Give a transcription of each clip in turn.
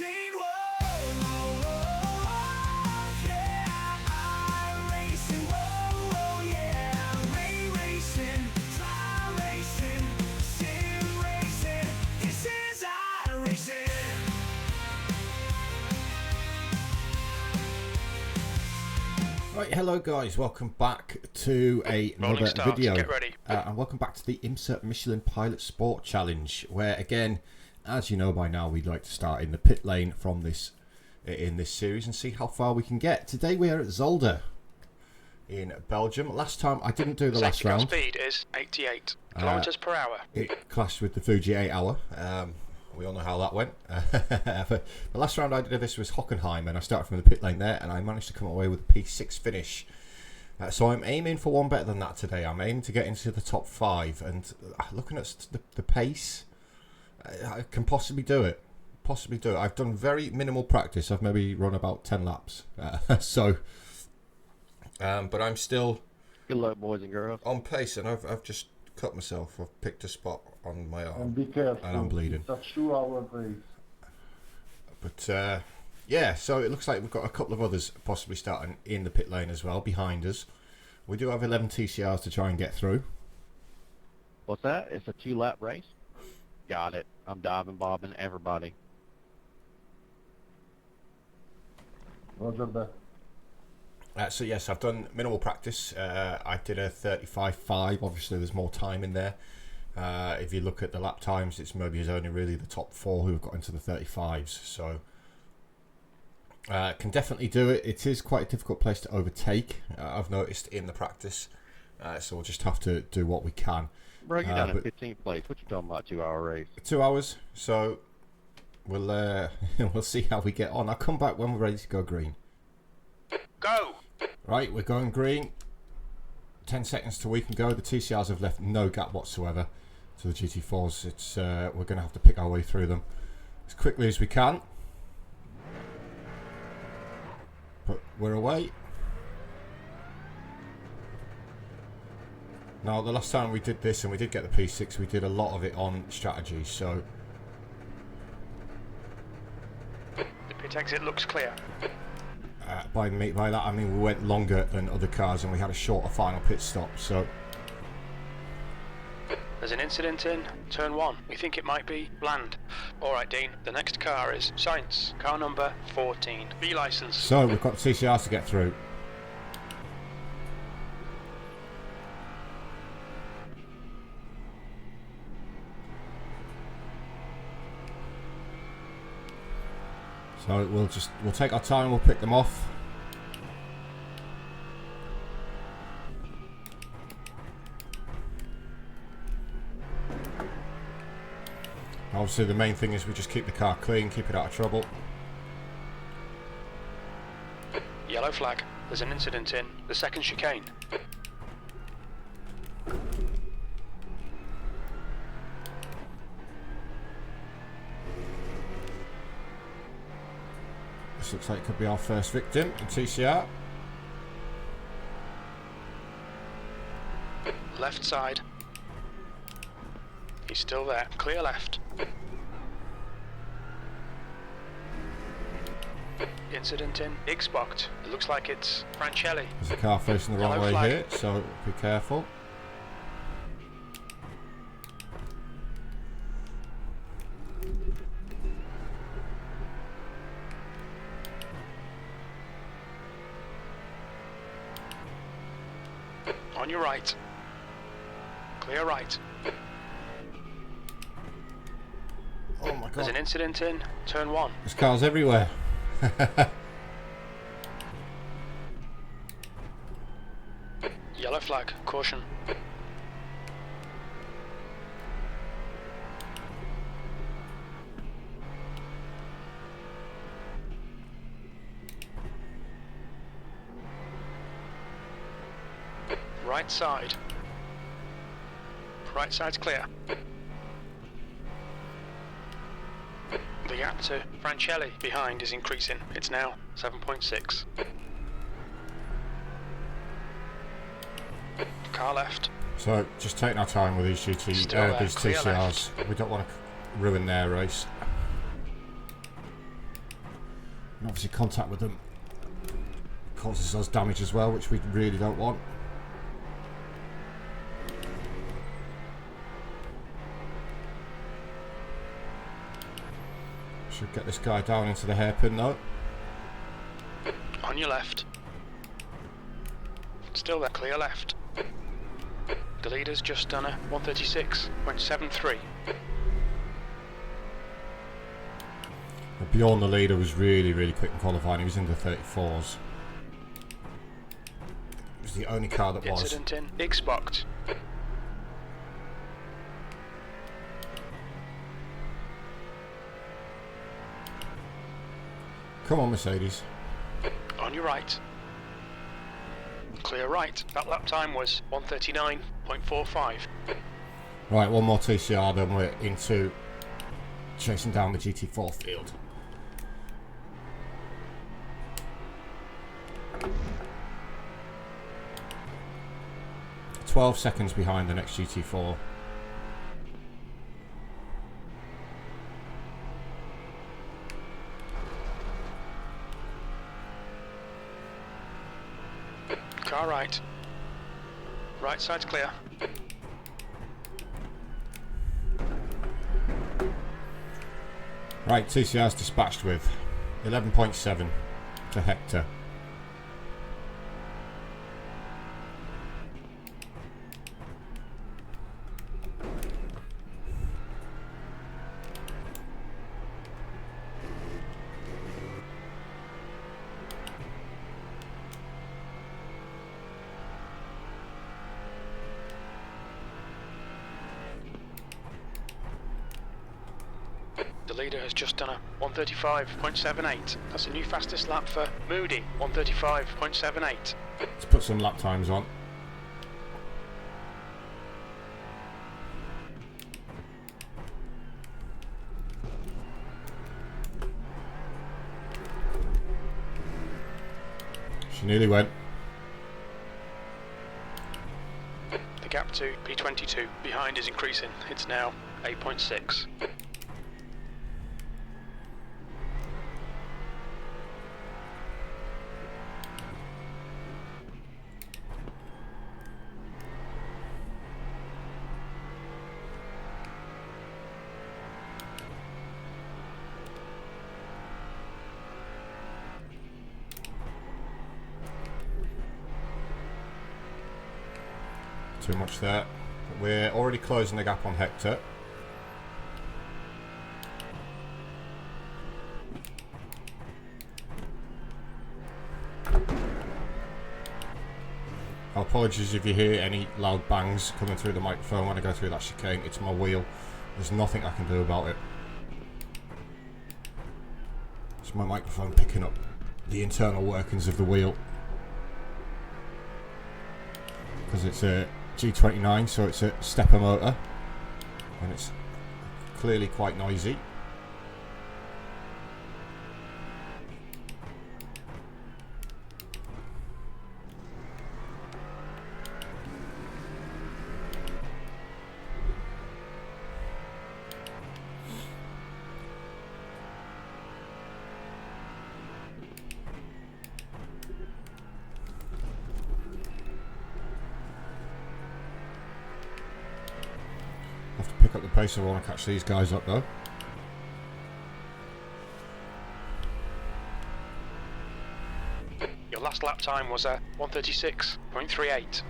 Iracing, whoa, yeah, Iracing, whoa, yeah, ray racing, fly racing, sim racing, this is Iracing. Right, hello guys, welcome back to another video. Get ready. And welcome back to the IMSA Michelin Pilot Sport Challenge, where again, as you know by now, we'd like to start in the pit lane from this series and see how far we can get. Today we are at Zolder in Belgium. Last time I didn't do the last round. Speed is 88 kilometers per hour. It clashed with the Fuji 8 hour. We all know how that went. The last round I did of this was Hockenheim, and I started from the pit lane there, and I managed to come away with a P6 finish. So I'm aiming for one better than that today. I'm aiming to get into the top 5, and looking at the pace, I can possibly do it. I've done very minimal practice. I've maybe run about 10 laps. But I'm still Good luck, boys and girls. on pace, and I've just cut myself. I've picked a spot on my arm. And be careful. And I'm bleeding. It's a 2-hour race. But yeah, so it looks like we've got a couple of others possibly starting in the pit lane as well behind us. We do have 11 TCRs to try and get through. What's that? It's a 2-lap race? Got it. I'm diving, bobbing, everybody. Roger that. So yes, I've done minimal practice. I did a 35.5. Obviously there's more time in there. If you look at the lap times, it's only really the top 4 who have got into the 35s. So can definitely do it. It is quite a difficult place to overtake, I've noticed in the practice. So we'll just have to do what we can. Bro, you're down in 15th place. What you talking about, 2-hour race? 2 hours. So we'll we'll see how we get on. I'll come back when we're ready to go green. Go! Right, we're going green. 10 seconds till we can go. The TCRs have left no gap whatsoever to the GT4s. It's we're going to have to pick our way through them as quickly as we can. But we're away. Now, the last time we did this and we did get the P6, we did a lot of it on strategy. So The pit exit looks clear. by that I mean we went longer than other cars and we had a shorter final pit stop. So There's an incident in turn 1. We think it might be land. Alright, Dean, the next car is Science, car number 14. B license. So we've got TCRs to get through. So we'll take our time, we'll pick them off. Obviously the main thing is we just keep the car clean, keep it out of trouble. Yellow flag. There's an incident in the second chicane. This looks like it could be our first victim in TCR. Left side. He's still there. Clear left. Incident in Xbox. It looks like it's Francelli. There's a car facing the wrong Yellow way flag. here, so be careful. On your right. Clear right. Oh my There's an god. incident in turn 1. There's cars everywhere. Yellow flag. Caution. Right side. Right side's clear. The gap to Francelli behind is increasing. It's now 7.6. Car left. So just taking our time with these Still there, these clear TCRs. We don't want to ruin their race. Obviously contact with them causes us damage as well, which we really don't want. Should get this guy down into the hairpin though. On your left. Still there, clear left. The leader's just done a 136.73. Beyond the leader was really quick in qualifying. He was in the 34s. It was the only car that was. Incident in Xbox. Come on, Mercedes. On your right. Clear right. That lap time was 139.45. Right, one more TCR, then we're into chasing down the GT4 field. "12 seconds behind the next GT4. Car right. Right side's clear. Right, TCR's dispatched with 11.7 to Hector. The leader has just done a 135.78. That's a new fastest lap for Moody. 135.78. Let's put some lap times on. She nearly went. The gap to P22 behind is increasing. It's now 8.6. Too much there. But we're already closing the gap on Hector. Apologies if you hear any loud bangs coming through the microphone when I go through that chicane. It's my wheel. There's nothing I can do about it. It's my microphone picking up the internal workings of the wheel. Because it's a G29, so it's a stepper motor, and it's clearly quite noisy. Have to pick up the pace if I want to catch these guys up though. Your last lap time was a 136.38.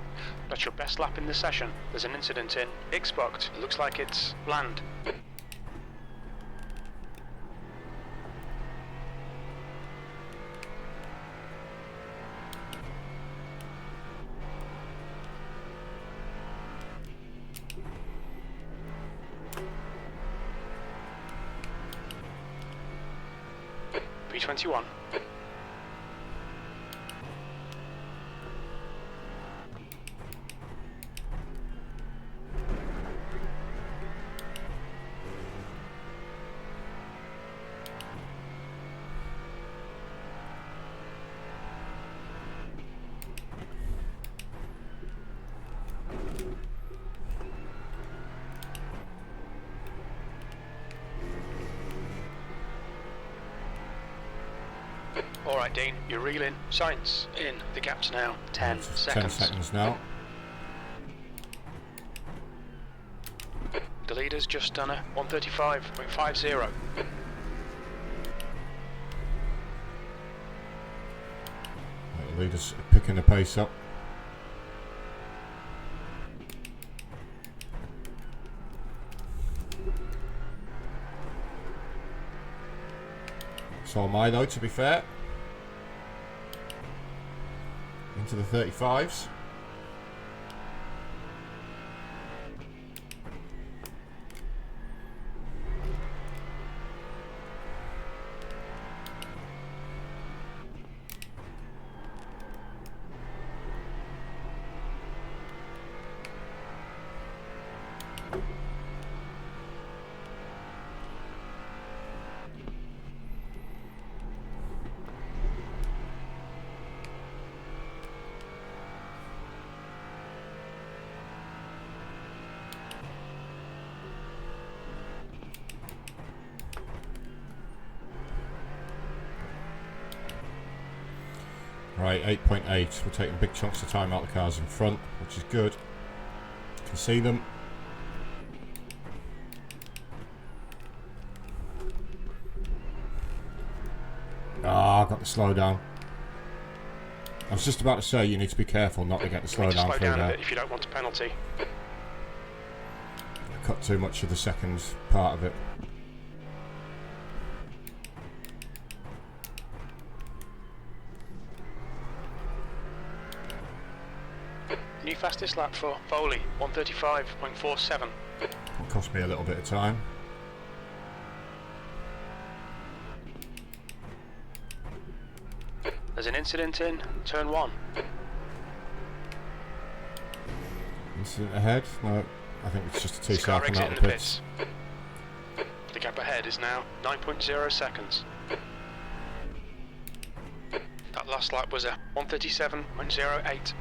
That's your best lap in the session. There's an incident in Xbox. It looks like it's land. P21. Alright, Dean, you're reeling. Science in. The gap's now 10 10 seconds. seconds now. The leader's just done a 135.50. The leader's picking the pace up. So am I though, to be fair. Into the 35s. Right, 8.8. We're taking big chunks of time out of the cars in front, which is good. You can see them. Ah, got the slowdown. I was just about to say you need to be careful not to get the slowdown Slow through down a there. bit if you don't want a penalty. I cut too much of the second part of it. New fastest lap for Foley, 135.47. It cost me a little bit of time. There's an incident in turn 1. Incident ahead? No, I think it's just a This car two-star come out exiting of the the pits. pits. The gap ahead is now 9.0 seconds. That last lap was a 137.08.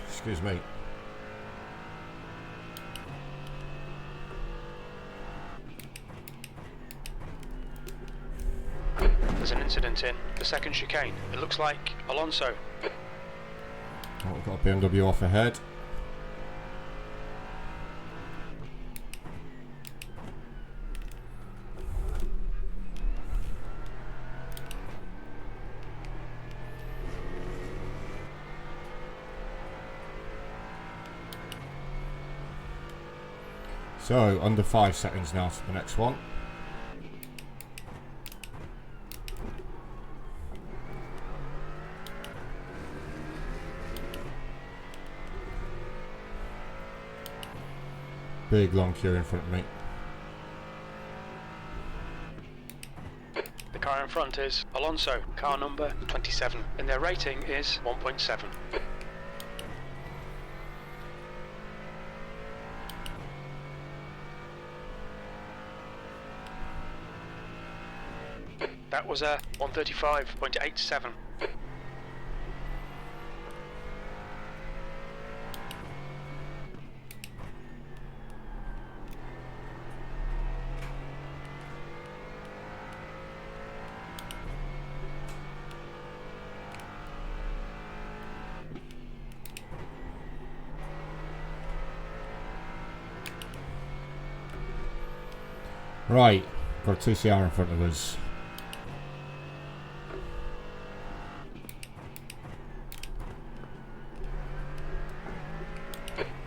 Excuse me. There's an incident in the second chicane. It looks like Alonso. Oh, we've got a BMW off ahead. So, under 5 seconds now to the next one. Big long queue in front of me. The car in front is Alonso, car number 27, and their rating is 1.7. That was a 135.87. Right, got a TCR in front of us.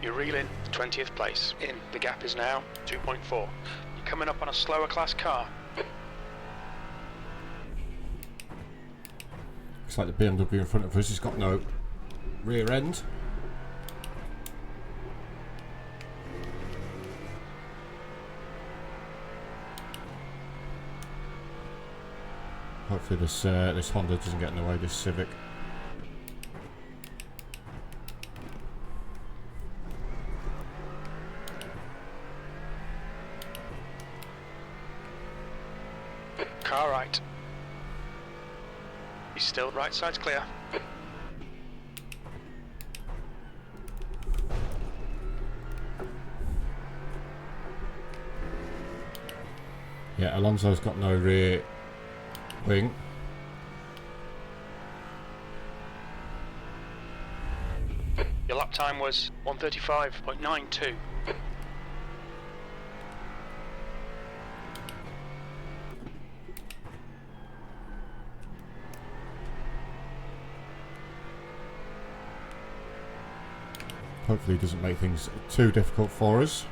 You're reeling 20th place in. The gap is now 2.4. You're coming up on a slower class car. Looks like the BMW in front of us has got no rear end. Hopefully this Honda doesn't get in the way of this Civic. right. He's still right side's clear. Yeah, Alonso's got no rear wing. Your lap time was 1:35.92. Hopefully he doesn't make things too difficult for us.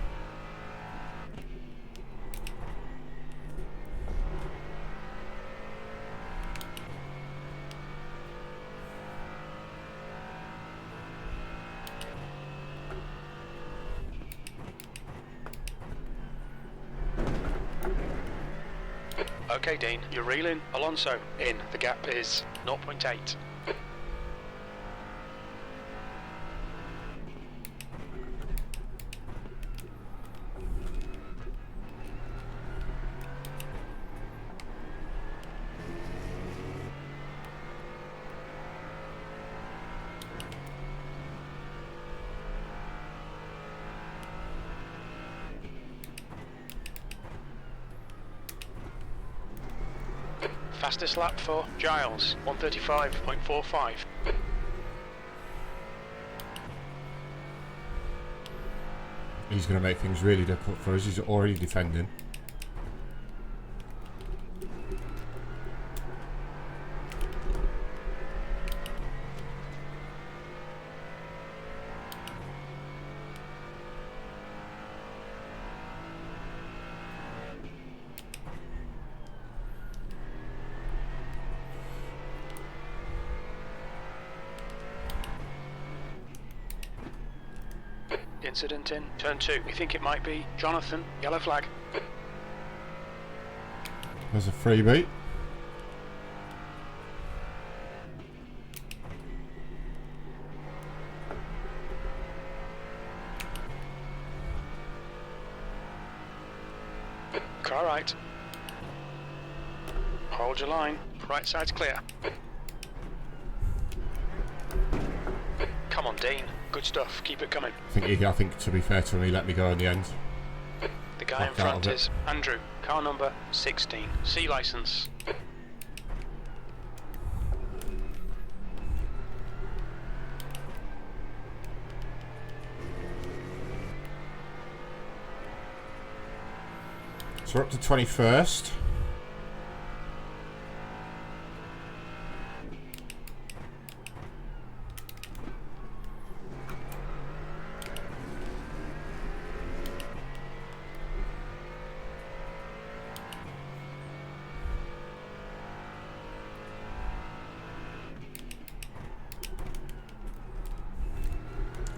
Okay, Dean, you're reeling. Alonso in. The gap is 0.8. Fastest lap for Giles, 1:35.45. He's going to make things really difficult for us. He's already defending. Incident in turn 2. We think it might be Jonathan. Yellow flag. There's a freebie. Car right. Hold your line. Right side's clear. Come on, Dean. Good stuff. Keep it coming. I think to be fair to him, he let me go in the end. The guy in Back out front of it. is Andrew. Car number 16. C license. So we're up to 21st.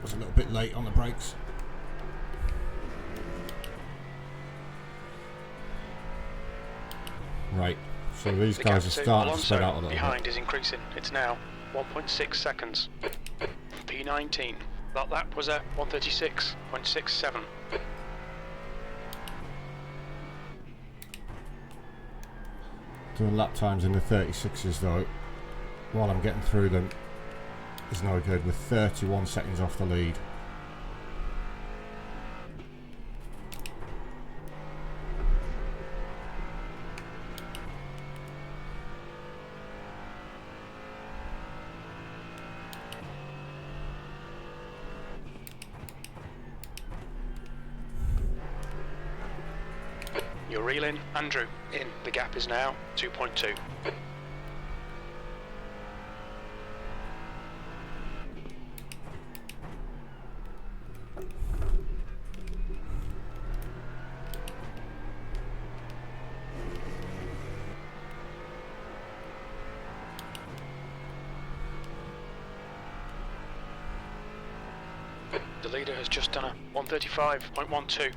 Was a little bit late on the brakes. Right, so these The guys gap are to starting to spread out a Alonso little behind bit. is increasing. It's now 1.6 seconds. P19. That lap was at 1:36.67. Doing lap times in the 36s though, while I'm getting through them, is no good with 31 seconds off the lead. You're reeling. Andrew in. The gap is now 2.2. The leader has just done a 1:35.12.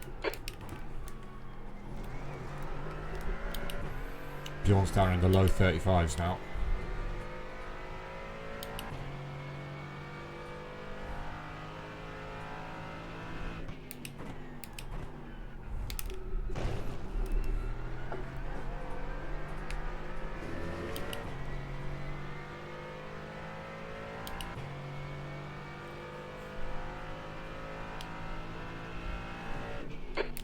Bjorn's down in the low 35s now.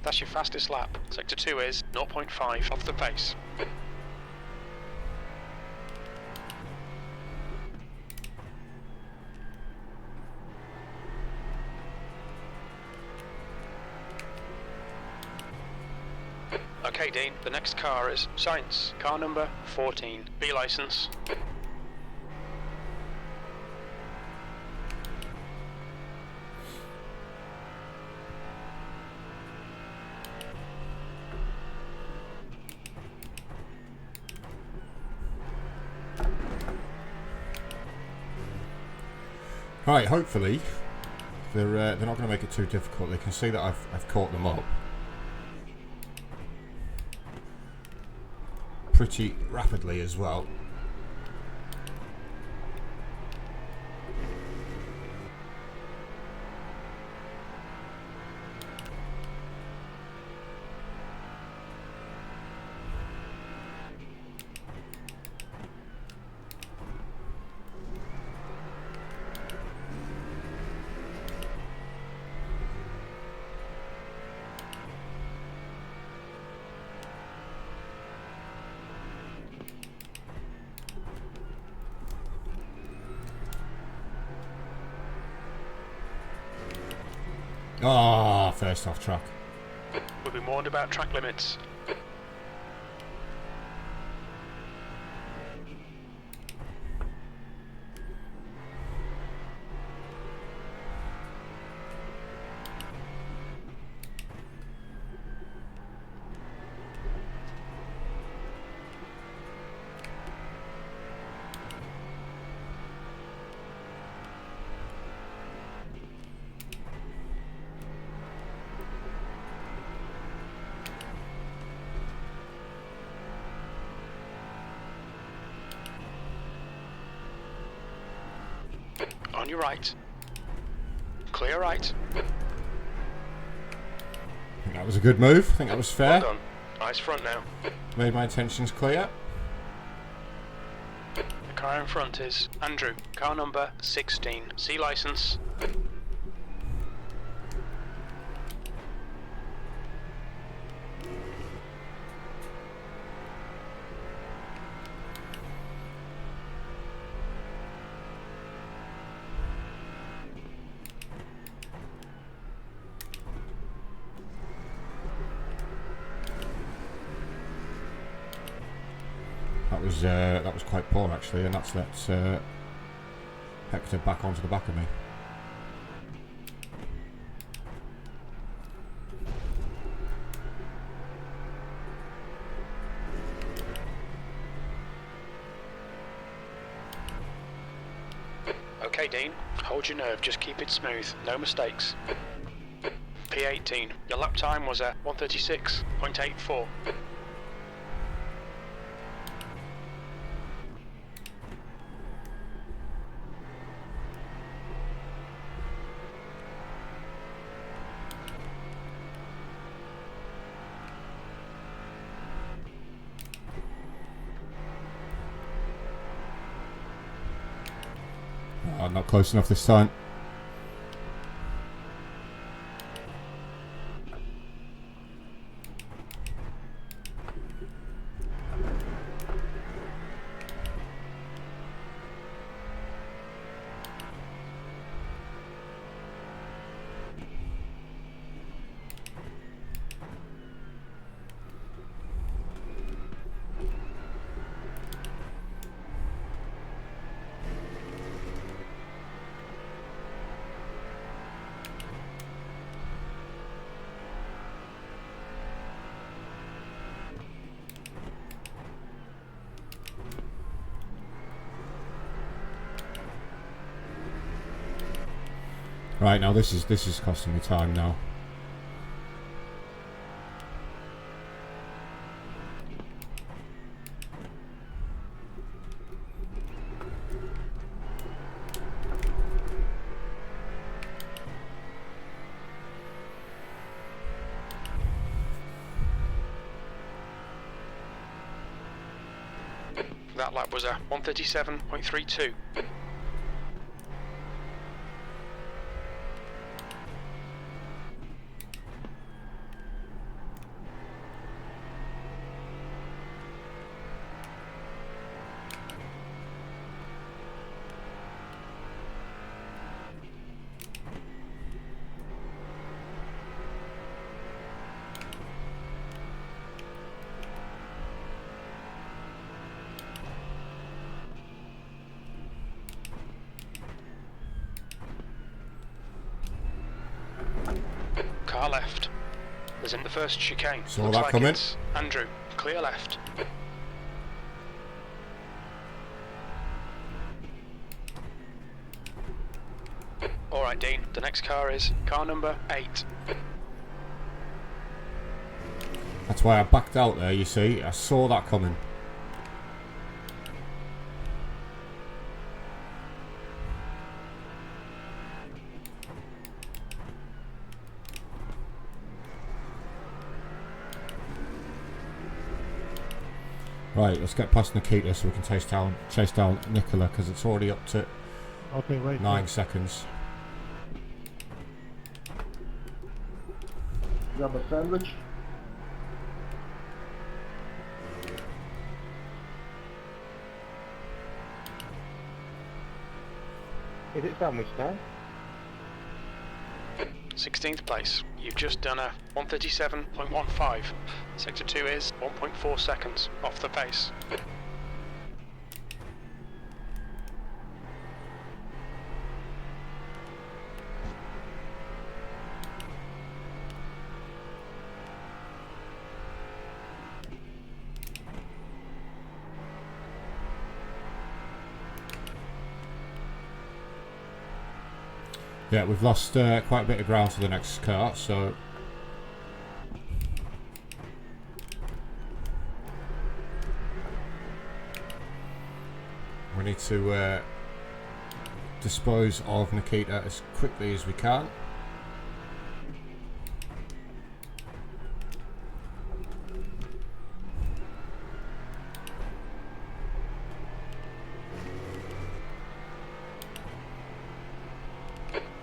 That's your fastest lap. Sector 2 is 0.5 off the pace. Okay, Dean, the next car is Science, car number 14, B license. Right, hopefully they're not going to make it too difficult. They can see that I've caught them up pretty rapidly as well. Ah, first off track. We've been warned about track limits. On your right. Clear right. I think that was a good move. I think that was fair. Well done. Eyes front now. Made my intentions clear. The car in front is Andrew, car number 16, C license. That was quite poor actually, and that's let Hector back onto the back of me. Okay, Dean, hold your nerve, just keep it smooth, no mistakes. P18, your lap time was at 1:36.84. Oh, not close enough this time. Right, now this is costing me time now. That lap was a 1:37.32. car left. There's in the first chicane. Saw Looks that like coming. it's Andrew, clear left. Alright Dean, the next car is car number 8. That's why I backed out there, you see. I saw that coming. Right, let's get past Nikita so we can chase down Nicola, because it's already up to Okay, right. 9 seconds. Grab a sandwich. Is it sandwich time? 16th place. You've just done a 137.15. Sector 2 is 1.4 seconds off the pace. Yeah, we've lost quite a bit of ground to the next car, so we need to dispose of Nikita as quickly as we can.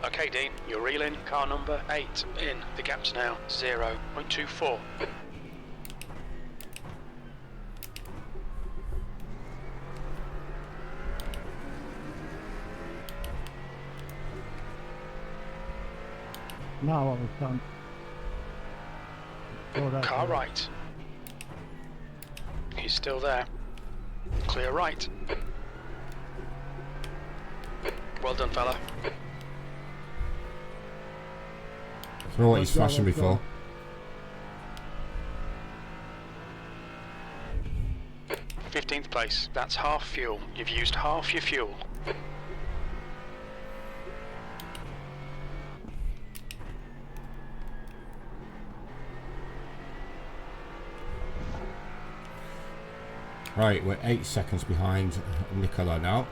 Okay Dean, you're reeling car number 8 in. The gap's now 0.24. Now I was done. Oh, that's Car right. He's still there. Clear right. Well done, fella. I don't know what he's flashing me for. go. 15th place. That's half fuel. You've used half your fuel. Right, we're 8 seconds behind Nicola now.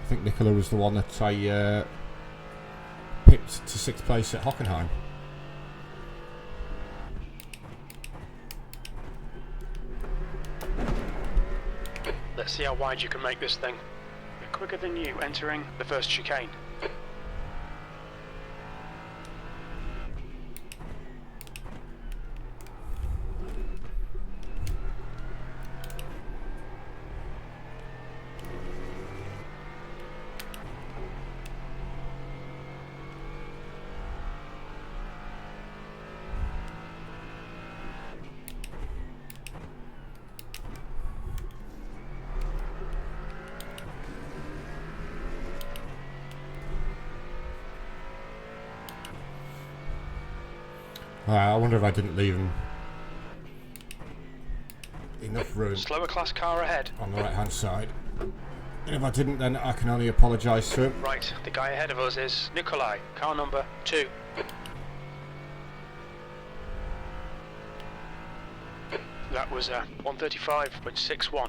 I think Nicola was the one that I pipped to 6th place at Hockenheim. Let's see how wide you can make this thing. We're quicker than you entering the first chicane. I wonder if I didn't leave him enough room Slower class car ahead. on the right hand side. And if I didn't, then I can only apologise to him. Right, the guy ahead of us is Nikolai, car number 2. That was a 135.61.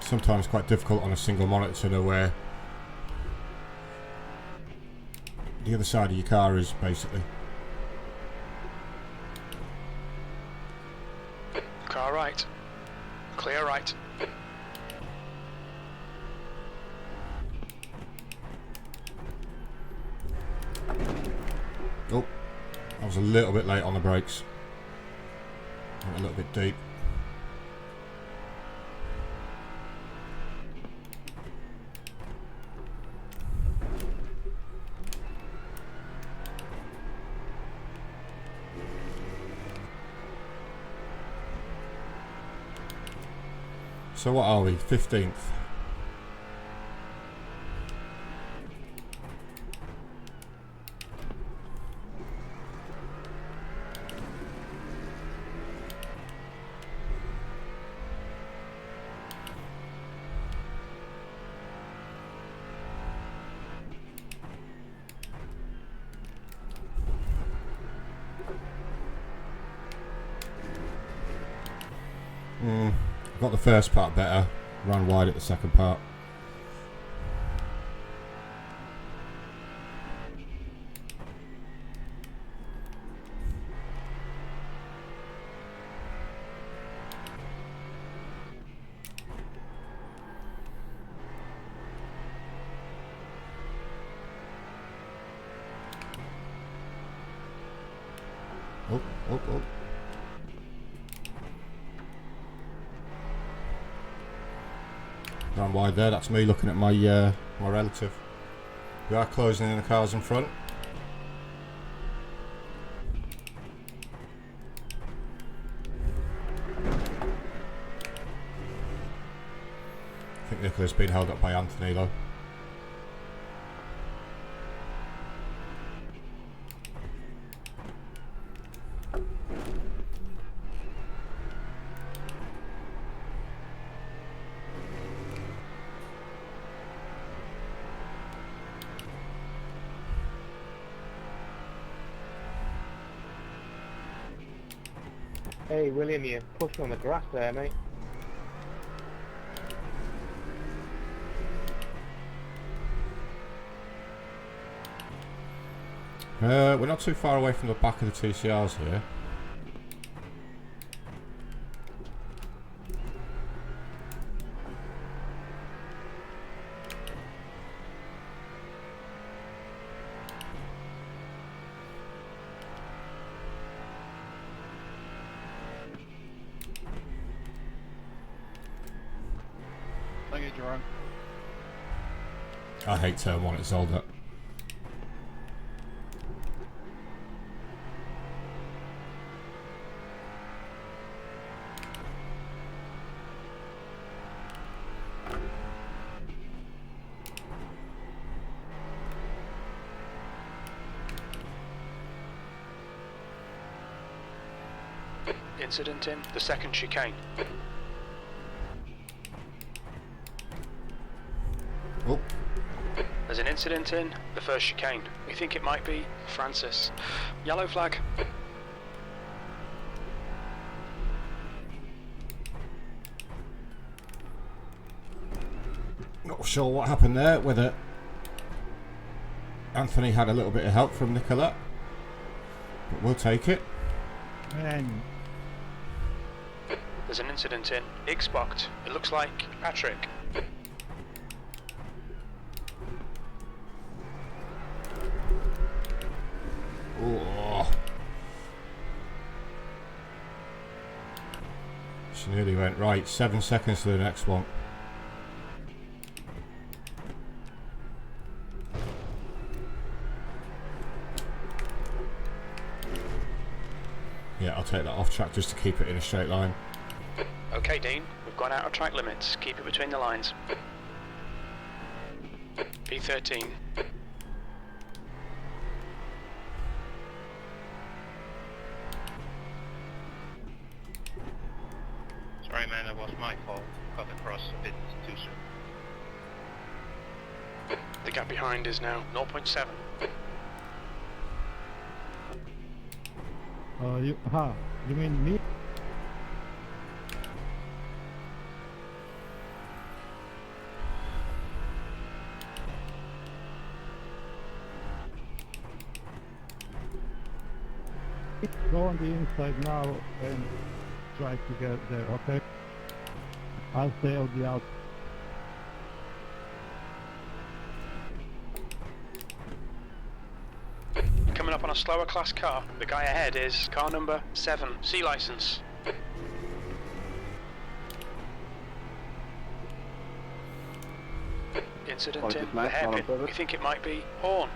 Sometimes quite difficult on a single monitor to know where the other side of your car is, basically. Car right. Clear right. Oh, I was a little bit late on the brakes. Went a little bit deep. So what are we? 15th. Got the first part better, ran wide at the second part. Oh, oh, oh. Ran wide there, that's me looking at my my relative. We are closing in the cars in front. I think Nicola's been held up by Anthony though. Hey William, you pushed on the grass there, mate. We're not too far away from the back of the TCRs here. Thank you, Jerome. I hate turn 1 at Zolder. Incident in the second chicane. Oh, There's an incident in the first chicane. We think it might be Francis. Yellow flag. not sure what happened there, whether Anthony had a little bit of help from Nicola, but we'll take it. Man, There's an incident in Xbox. It looks like Patrick. Oh. She nearly went right. 7 seconds to the next one. Yeah, I'll take that off track just to keep it in a straight line. Okay, Dean, we've gone out of track limits. Keep it between the lines. P13. Sorry, man, that was my fault. Cut across a bit too soon. The gap behind is now 0.7. You mean me? Go on the inside now and try to get there, okay? I'll stay on the out. Coming up on a slower class car. The guy ahead is car number 7, C license. Incident in the hairpin. We think it might be Horn.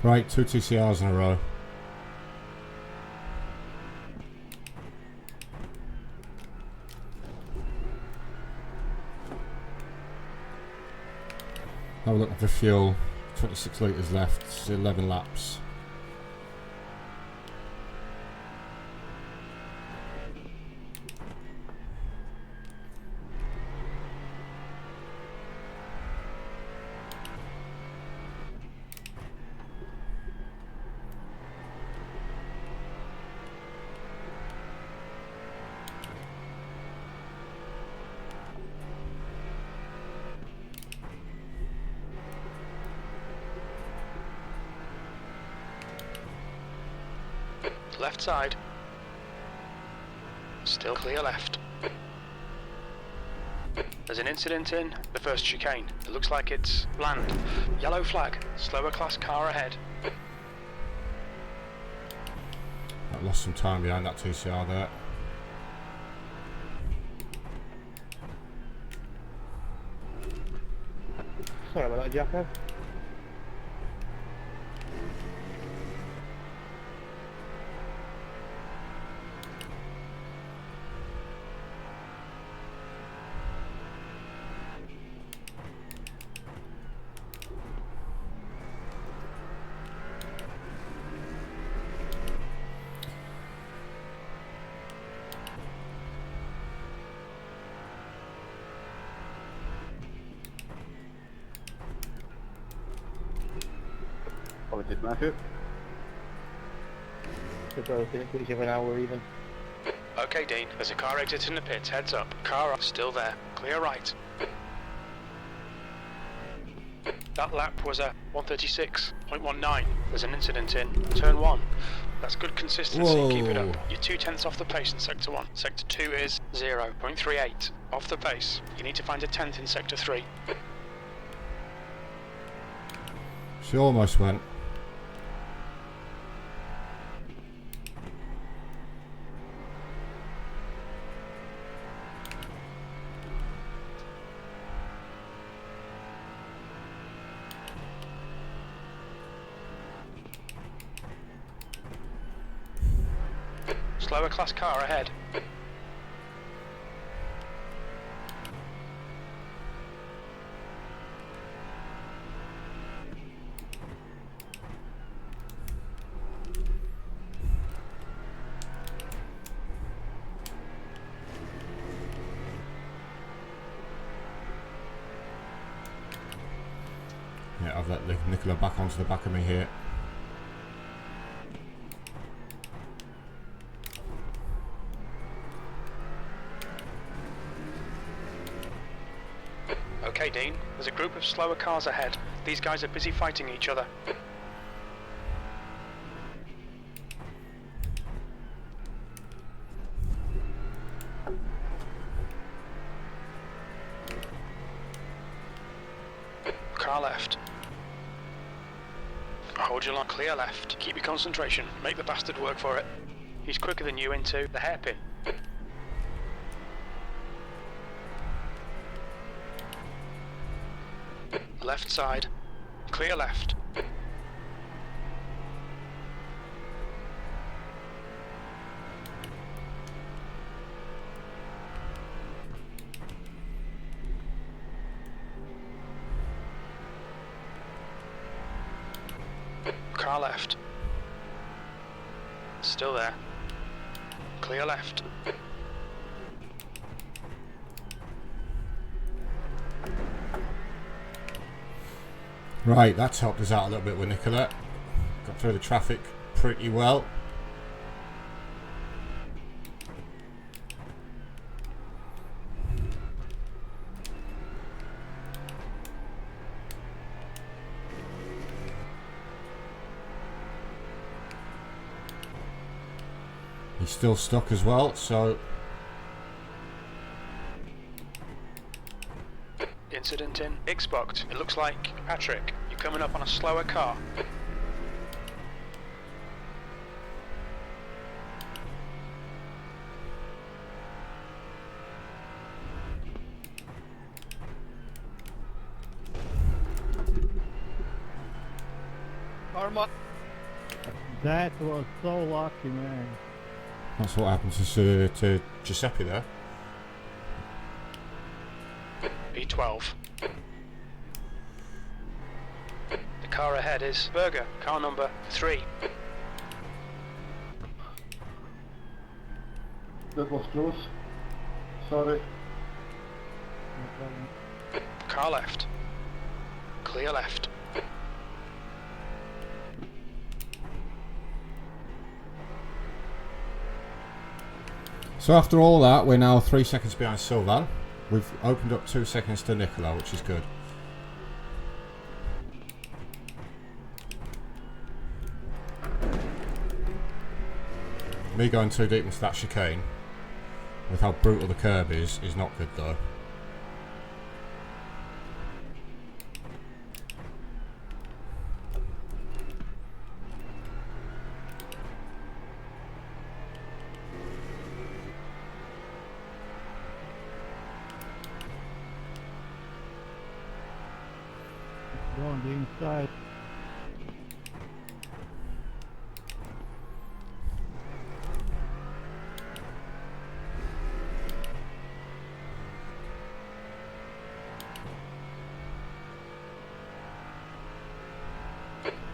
Right, 2 TCRs in a row. Now we're looking for fuel. 26 litres left, 11 laps. Left side. Still clear left. There's an incident in the first chicane. It looks like it's bland. Yellow flag. Slower class car ahead. I lost some time behind that TCR there. Sorry about that, Jacko. Apologies, Matthew. We're both in it to each other now, we're even. Okay, Dean. There's a car exiting the pits. Heads up. Car up. Still there. Clear right. That lap was a 136.19. There's an incident in turn 1. That's good consistency. Whoa. Keep it up. You're 2/10 off the pace in sector 1. Sector 2 is 0.38 off the pace. You need to find a 10th in sector 3. She almost went. Slower class car ahead. Yeah, I've let Nicola back onto the back of me here. Okay, Dean. There's a group of slower cars ahead. These guys are busy fighting each other. Car left. Hold your line. Clear left. Keep your concentration. Make the bastard work for it. He's quicker than you into the hairpin. Left side. Clear left. Car left. Still there. Clear left. Right, that's helped us out a little bit with Nicola. Got through the traffic pretty well. He's still stuck as well, so Incident in Xbox. It looks like Patrick, you're coming up on a slower car. Armand. That was so lucky, man. That's what happened to Giuseppe there. P12. The car ahead is Berger, car number 3. That was close. Sorry. No problem. Car left. Clear left. So after all that, we're now 3 seconds behind Sylvan. We've opened up 2 seconds to Nicola, which is good. Me going too deep into that chicane, with how brutal the curb is not good though. Go on the inside.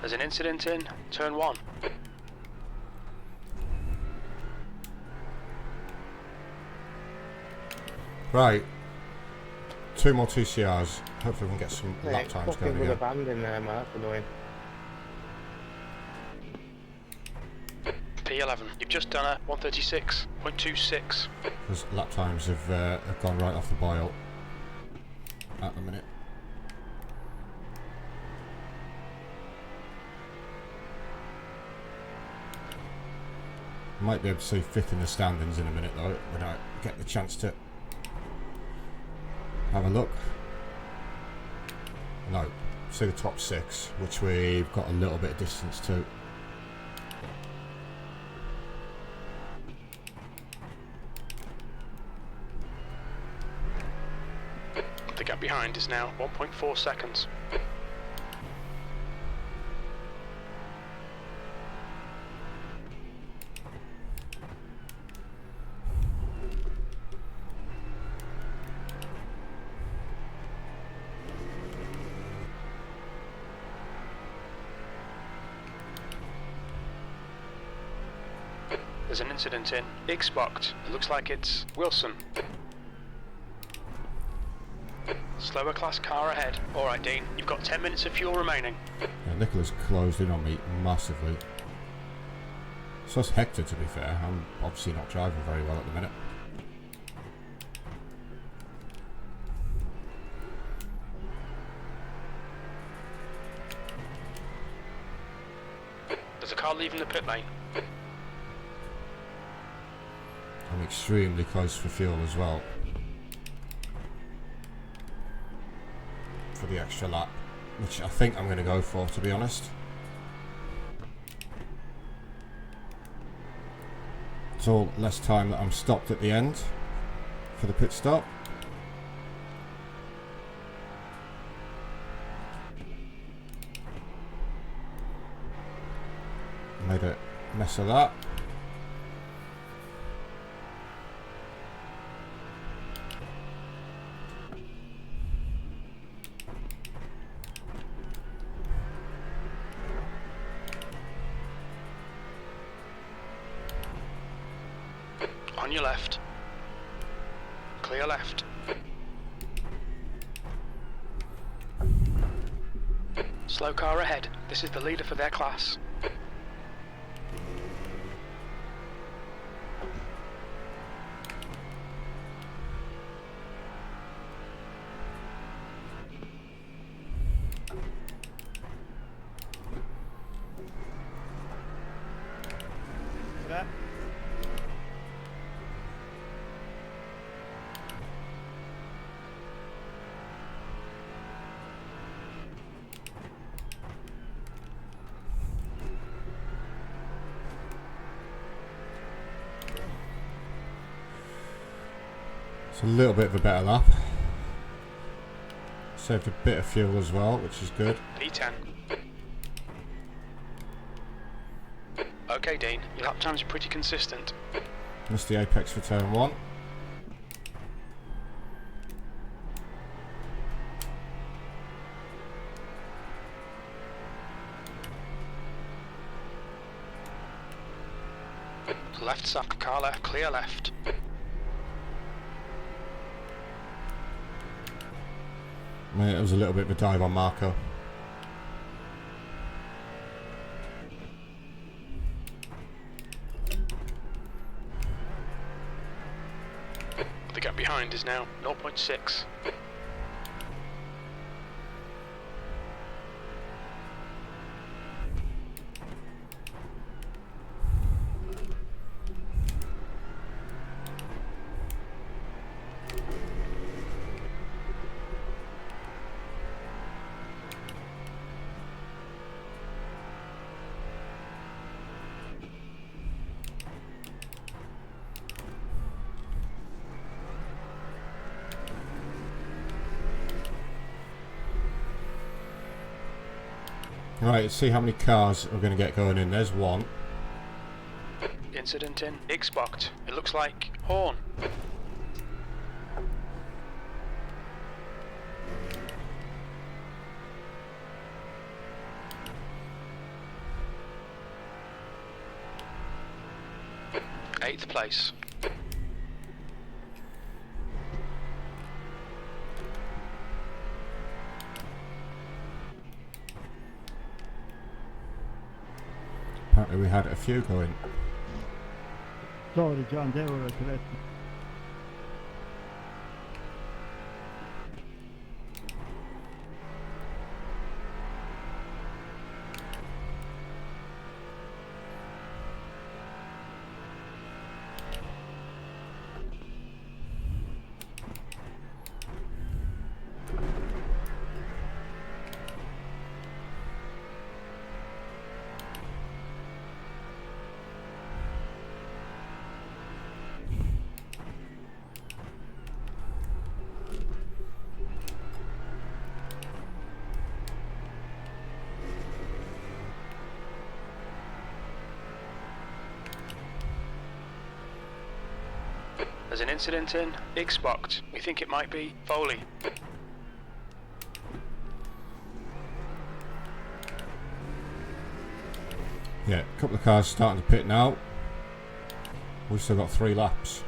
There's an incident in turn 1. Right. 2 more TCRs. Hopefully we can get some lap times fucking going with a again. band in there, man. That's annoying. P11. You've just done a 136.26. Because lap times have gone right off the boil at the minute. Might be able to see 5th in the standings in a minute though, when I get the chance to have a look. No, see the top 6, which we've got a little bit of distance to. The gap behind is now 1.4 seconds. There's an incident in Xbox. It looks like it's Wilson. Slower class car ahead. Alright, Dean, you've got 10 minutes of fuel remaining. Yeah, Nicola's closed in on me massively. So is Hector, to be fair. I'm obviously not driving very well at the minute. There's a car leaving the pit lane. I'm extremely close for fuel as well. For the extra lap, which I think I'm going to go for, to be honest. It's all less time that I'm stopped at the end for the pit stop. Made a mess of that. On your left. Clear left. Slow car ahead. This is the leader for their class. That. It's a little bit of a better lap. Saved a bit of fuel as well, which is good. P10. Okay, Dean, your lap times are pretty consistent. Missed the apex for turn 1. Left side, car left, clear left. Mate, it was a little bit of a dive on Marco. The gap behind is now 0.6. Right, let's see how many cars we're going to get going in. There's one. Incident in Xbox. It looks like Horn. Eighth place. Apparently we had a few going. Sorry, John, they were aggressive. There's an incident in Xbox. We think it might be Foley. Yeah, a couple of cars starting to pit now. We've still got 3 laps.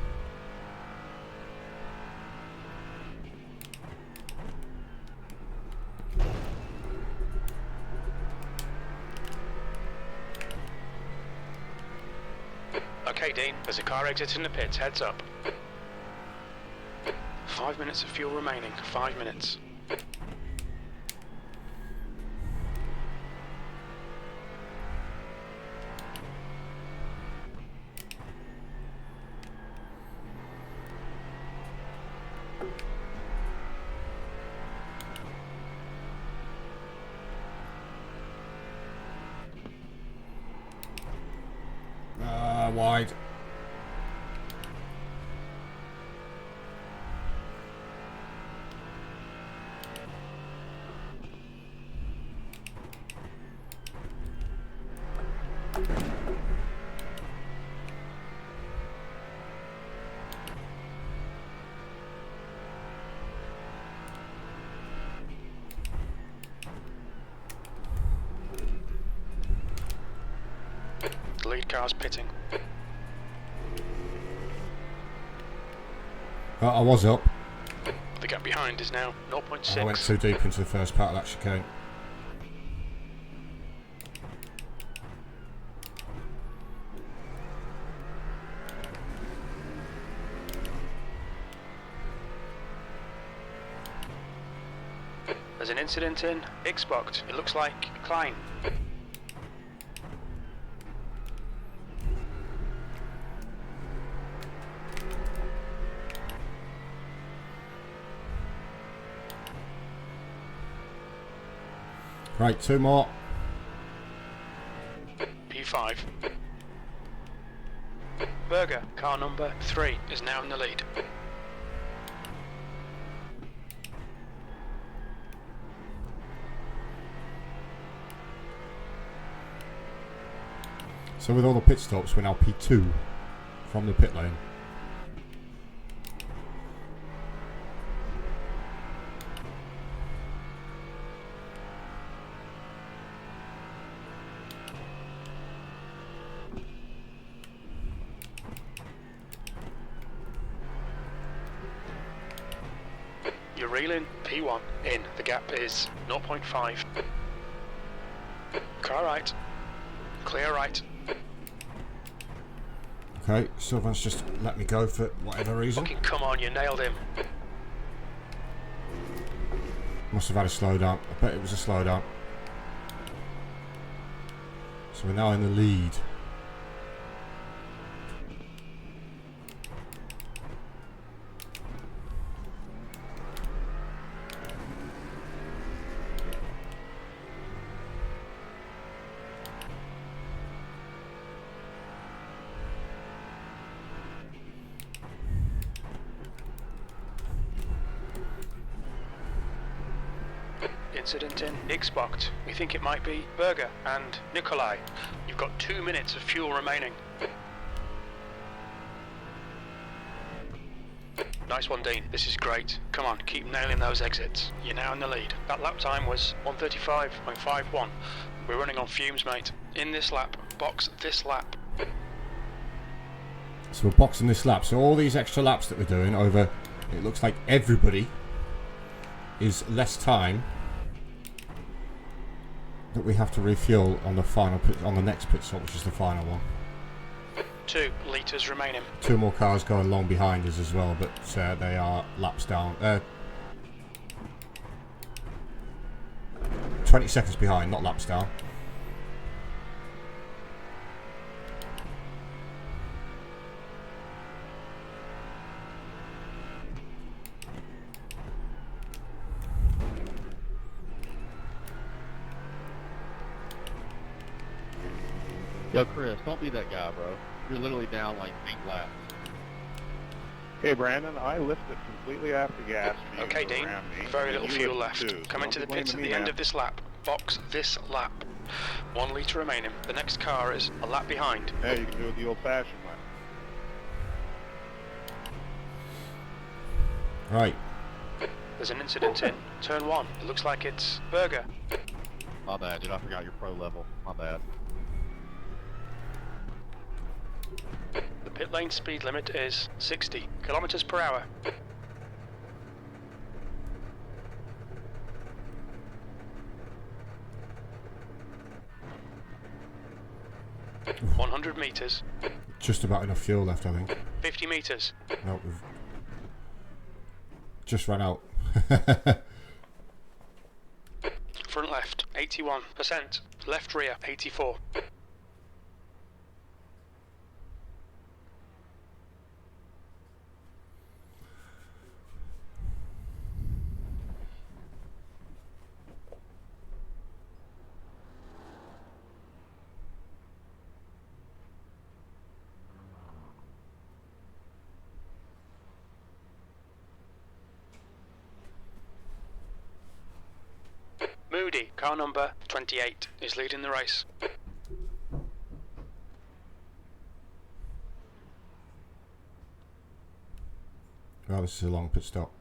Okay, Dean, there's a car exiting the pits. Heads up. 5 minutes of fuel remaining. 5 minutes. Wide. The lead car's pitting. I was up. The gap behind is now 0.6. I went too deep into the first part of that chicane. There's an incident in Xbox. It looks like Klein. Right, 2 more. P5. Berger, car number 3, is now in the lead. So with all the pit stops, we're now P2 from the pit lane. You're reeling P1 in. The gap is 0.5. Car right. Clear right. Okay, Sylvan's just let me go for whatever reason. Fucking come on, you nailed him. Must have had a slowdown. I bet it was a slowdown. So we're now in the lead. Incident in Xbox. We think it might be Berger and Nikolai. You've got 2 minutes of fuel remaining. Nice one, Dean. This is great. Come on, keep nailing those exits. You're now in the lead. That lap time was 1:35.51. We're running on fumes, mate. In this lap, box this lap. So we're boxing this lap. So all these extra laps that we're doing over, it looks like everybody is less time that we have to refuel on the final pit, on the next pit stop, which is the final one. 2 litres remaining. 2 more cars going along behind us as well, but they are laps down. 20 seconds behind, not laps down. Yo, Chris, don't be that guy, bro. You're literally down like 8 laps. Okay, Brandon, I lifted completely after gas for you Okay, to go Dean. around me. Very and little you fuel lifted left. too, so Come don't into be the pits at blaming the me end now. of this lap. Box this lap. 1 litre remaining. The next car is a lap behind. Yeah, you can do it the old-fashioned way. Right. There's an incident in turn 1. It looks like it's Berger. My bad, dude. I forgot your pro level. My bad. The pit lane speed limit is 60 kilometers per hour. $100 meters. Just about enough fuel left, I think. 50 meters. No, we've just run out. Front left, 81%. Left rear, 84. Moody, car number 28, is leading the race. Well, this is a long pit stop.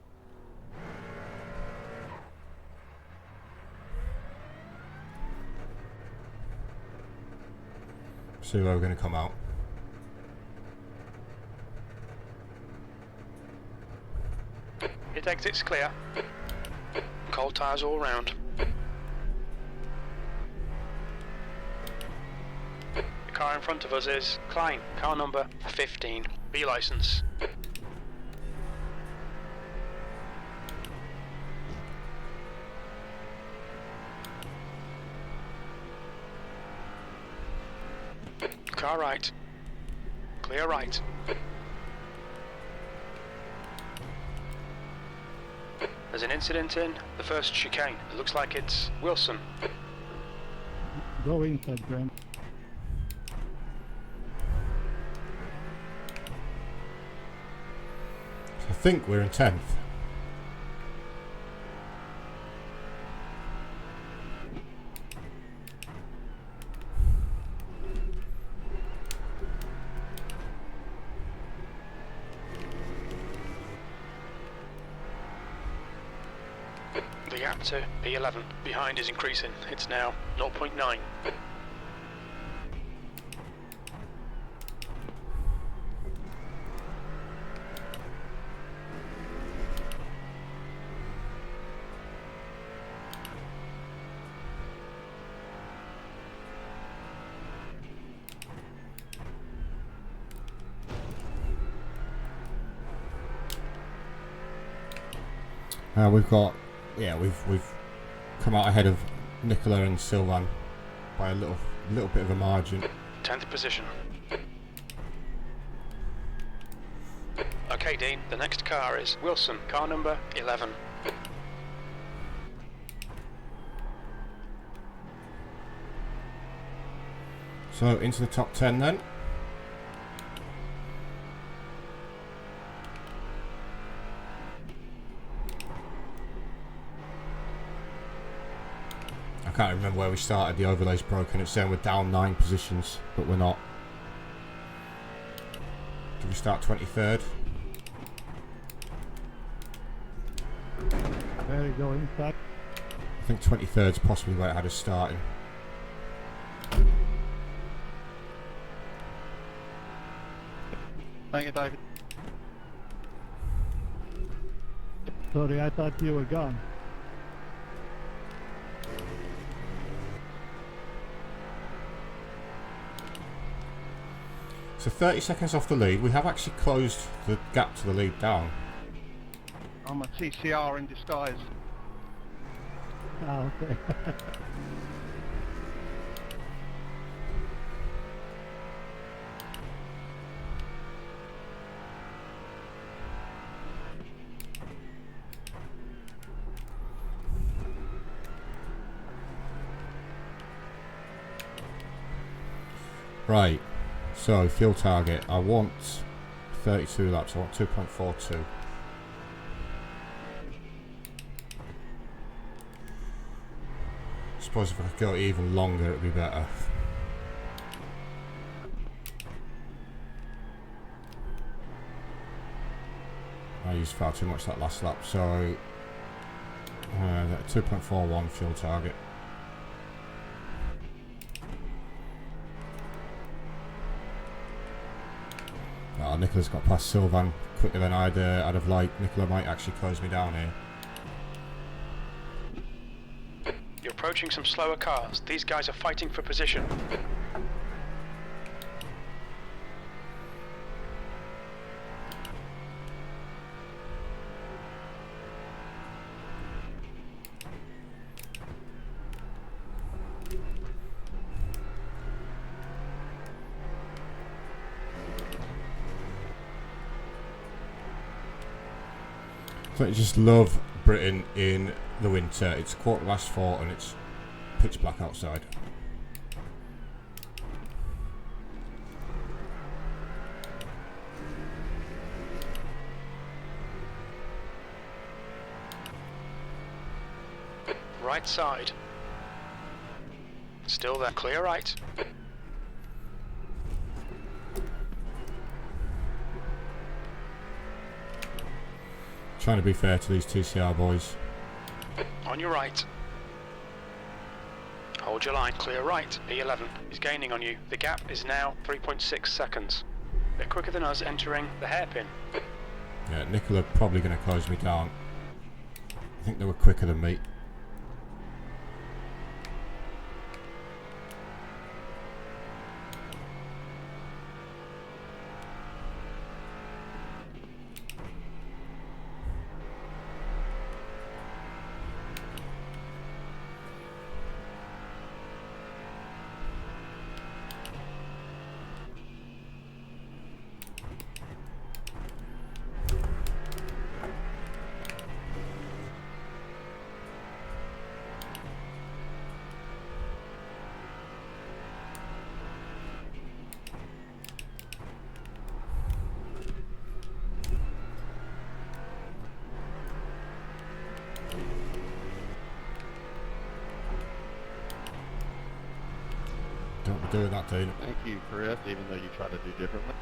See where we're going to come out. Pit exit's clear. Cold tyres all round. The car in front of us is Klein, car number 15, B licence. Car right. Clear right. There's an incident in the first chicane. It looks like it's Wilson. Go inside, Grant. I think we're in 10th. gap to P11. Behind is increasing. It's now 0.9. We've got, yeah, we've come out ahead of Nicola and Sylvan by a little bit of a margin. 10th position. Okay, Dean, the next car is Wilson, car number 11. So into the top 10 then. I can't remember where we started, the overlay's broken, it's saying we're down 9 positions, but we're not. Did we start 23rd? There you go, inside. I think 23rd's possibly where it had us starting. Thank you, David. Sorry, I thought you were gone. So 30 seconds off the lead. We have actually closed the gap to the lead down. I'm a TCR in disguise. Ah, okay. Right. So, fuel target, I want 32 laps, I want 2.42. Suppose if I could go even longer it'd be better. I used far too much that last lap, so 2.41 fuel target. Oh, Nicola's got past Sylvan quicker than I'd have liked. Nicola might actually close me down here. You're approaching some slower cars. These guys are fighting for position. So I just love Britain in the winter. It's 4:15 and it's pitch black outside. Right side. Still there. Clear right. Trying to be fair to these TCR boys. On your right. Hold your line. Clear right. P11 is gaining on you. The gap is now 3.6 seconds. They're quicker than us entering the hairpin. Yeah, Nicola probably going to close me down. I think they were quicker than me. Don't be doing that, Dean. Thank you, Chris, even though you try to do differently.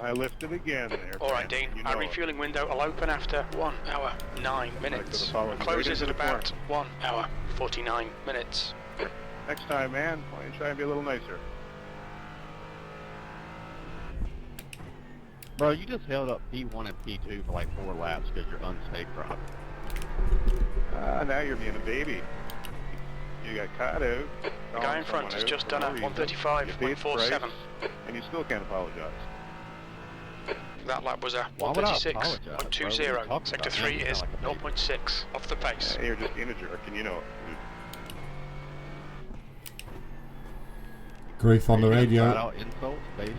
I lifted again there. Alright, Brandon. Dean, You our know it. refueling window will open after 1 hour 9 minutes. followed you Closes right at into the about 1 hour 49 minutes. Next time, man, why don't you try and be a little nicer? Bro, you just held up P1 and P2 for like 4 laps because you're unsafe driving. Now you're being a baby. You got caught out. The guy in front has just done a 135.47. And you still can't apologize. That lap was a Why would I apologize, bro? 136.20. What are you talking Sector about? 3 Man, you is sound like a baby. 0.6 off the pace. You're just being a jerk, and you know it. Grief on the Flat radio. out insults based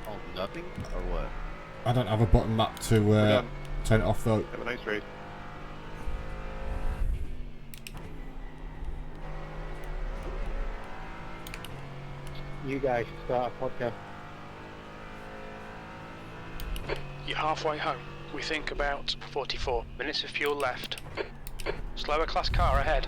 on nothing, or what? I don't have a button map to done. turn it off though. Have a nice race. You guys should start a podcast. You're halfway home. We think about 44 minutes of fuel left. Slower class car ahead.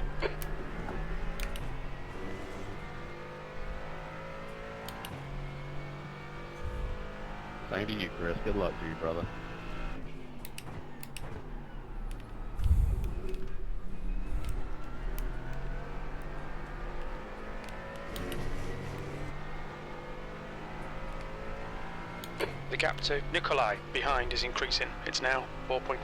Same to you, Chris. Good luck to you, brother. The gap to Nikolai behind is increasing. It's now 4.5.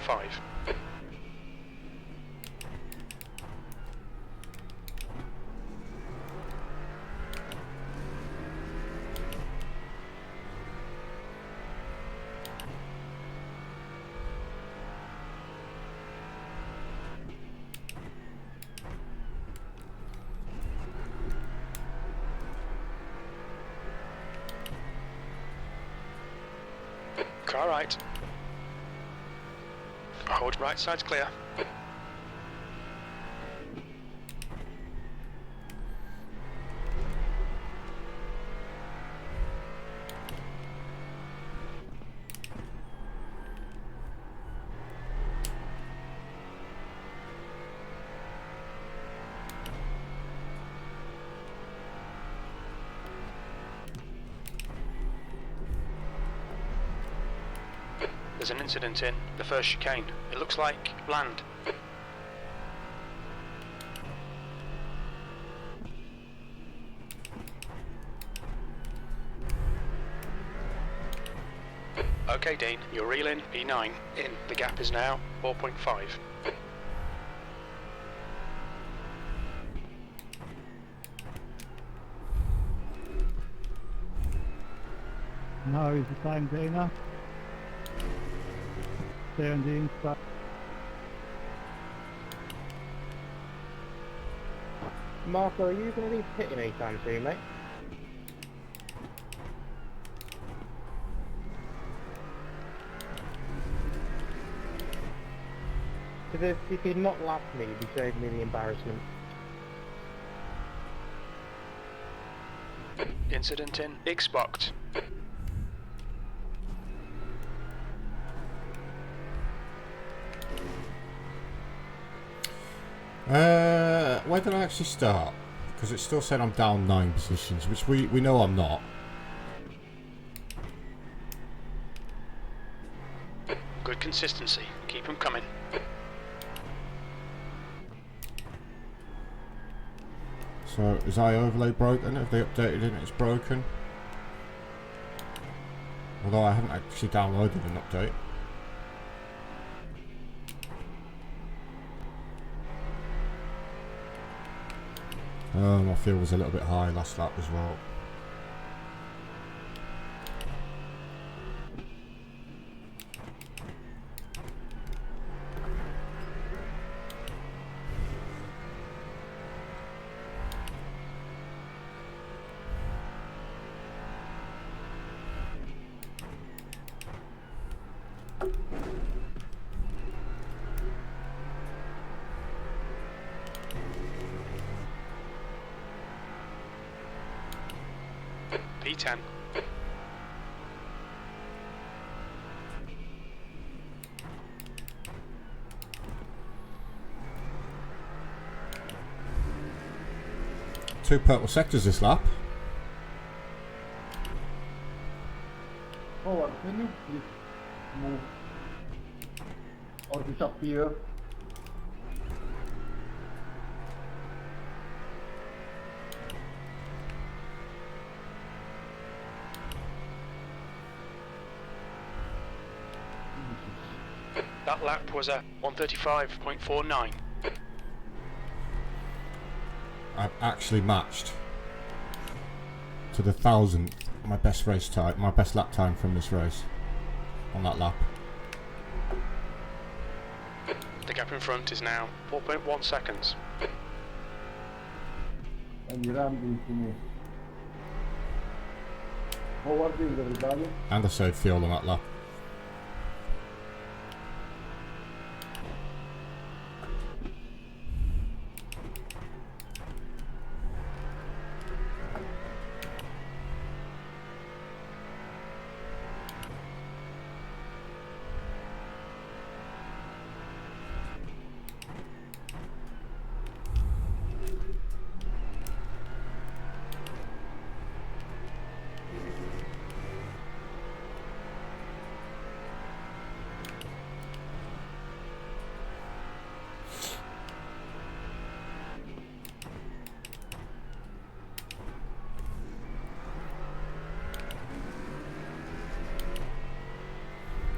Car right. Hold right side's clear. There's an incident in the first chicane. It looks like land. Okay, Dean, you're reeling E9 in. The gap is now 4.5. Now is the time, Dana. Stay on the inside. Marco, are you going to be pitting anytime soon, mate? Because if you'd not lapped me, you'd be saving me the embarrassment. Incident in Xbox. Where did I actually start? Because it still said I'm down 9 positions, which we know I'm not. Good consistency. Keep them coming. So is iOverlay broken? Have they updated it and it's broken? Although I haven't actually downloaded an update. My fuel was a little bit high last lap as well. P10. Two purple sectors this lap. Oh forward. Can you please move or disappear? That lap was a 135.49. I've actually matched to the 1,000th my best race time, my best lap time from this race on that lap. The gap in front is now 4.1 seconds. And you rammed into me. Forwarding everybody. And I saved fuel on that lap.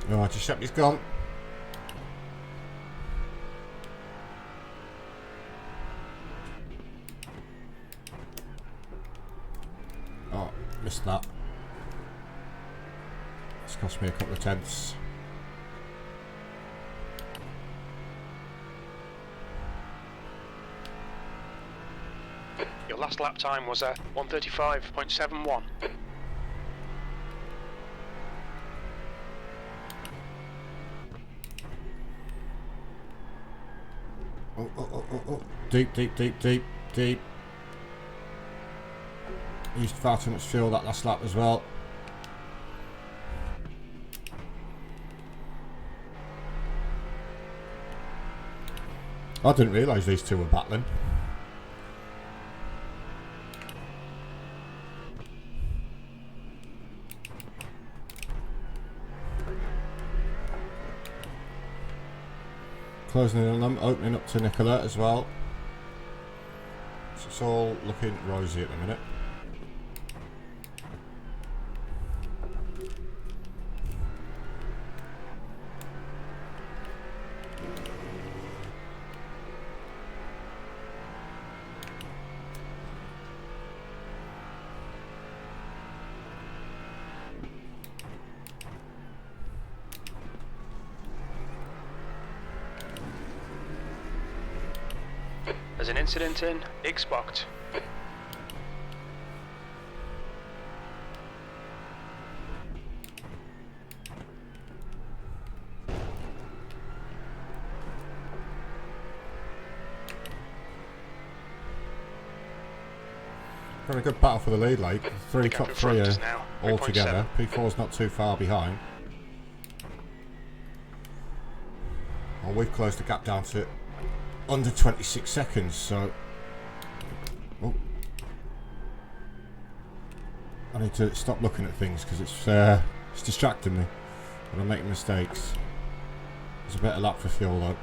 Oh, Giuseppe's gone. Oh, missed that. It's cost me a couple of tenths. Your last lap time was a 135.71. Oh. Deep. Used far too much fuel that last lap as well. I didn't realise these two were battling. Closing in on them, opening up to Nicola as well. So it's all looking rosy at the minute. There's an incident in Xbox. Having a good battle for the lead, like three top three all together. P4's not too far behind. Well, we've closed the gap down to under 26 seconds, so oh. I need to stop looking at things because it's distracting me and I'm making mistakes. There's a better lap for fuel though.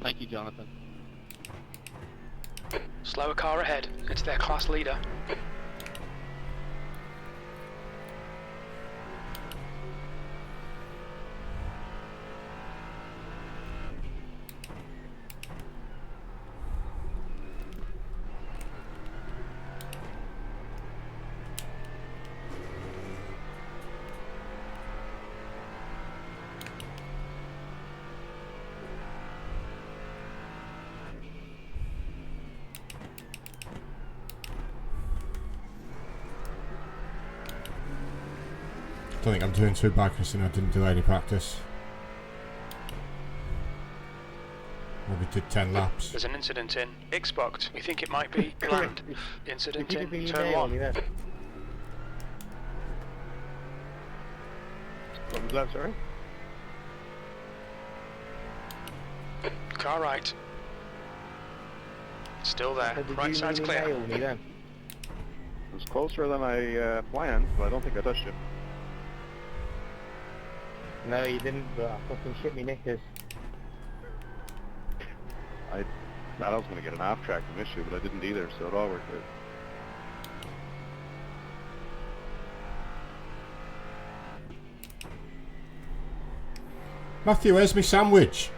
Thank you, Jonathan. Slower car ahead. It's their class leader. I don't think I'm doing too bad considering I didn't do any practice. Maybe did 10 laps. There's an incident in Xbox. We think it might be planned. Incident in Repeat turn the one. email, yeah. What was that, sorry? Car right. Still there. So did Right you side's really clear. nail me then? It was closer than I planned, but I don't think I touched it. No, you didn't, but I fucking shit me knickers. I thought I was going to get an off-track from issue, but I didn't either, so it all worked out. Matthew, where's my sandwich?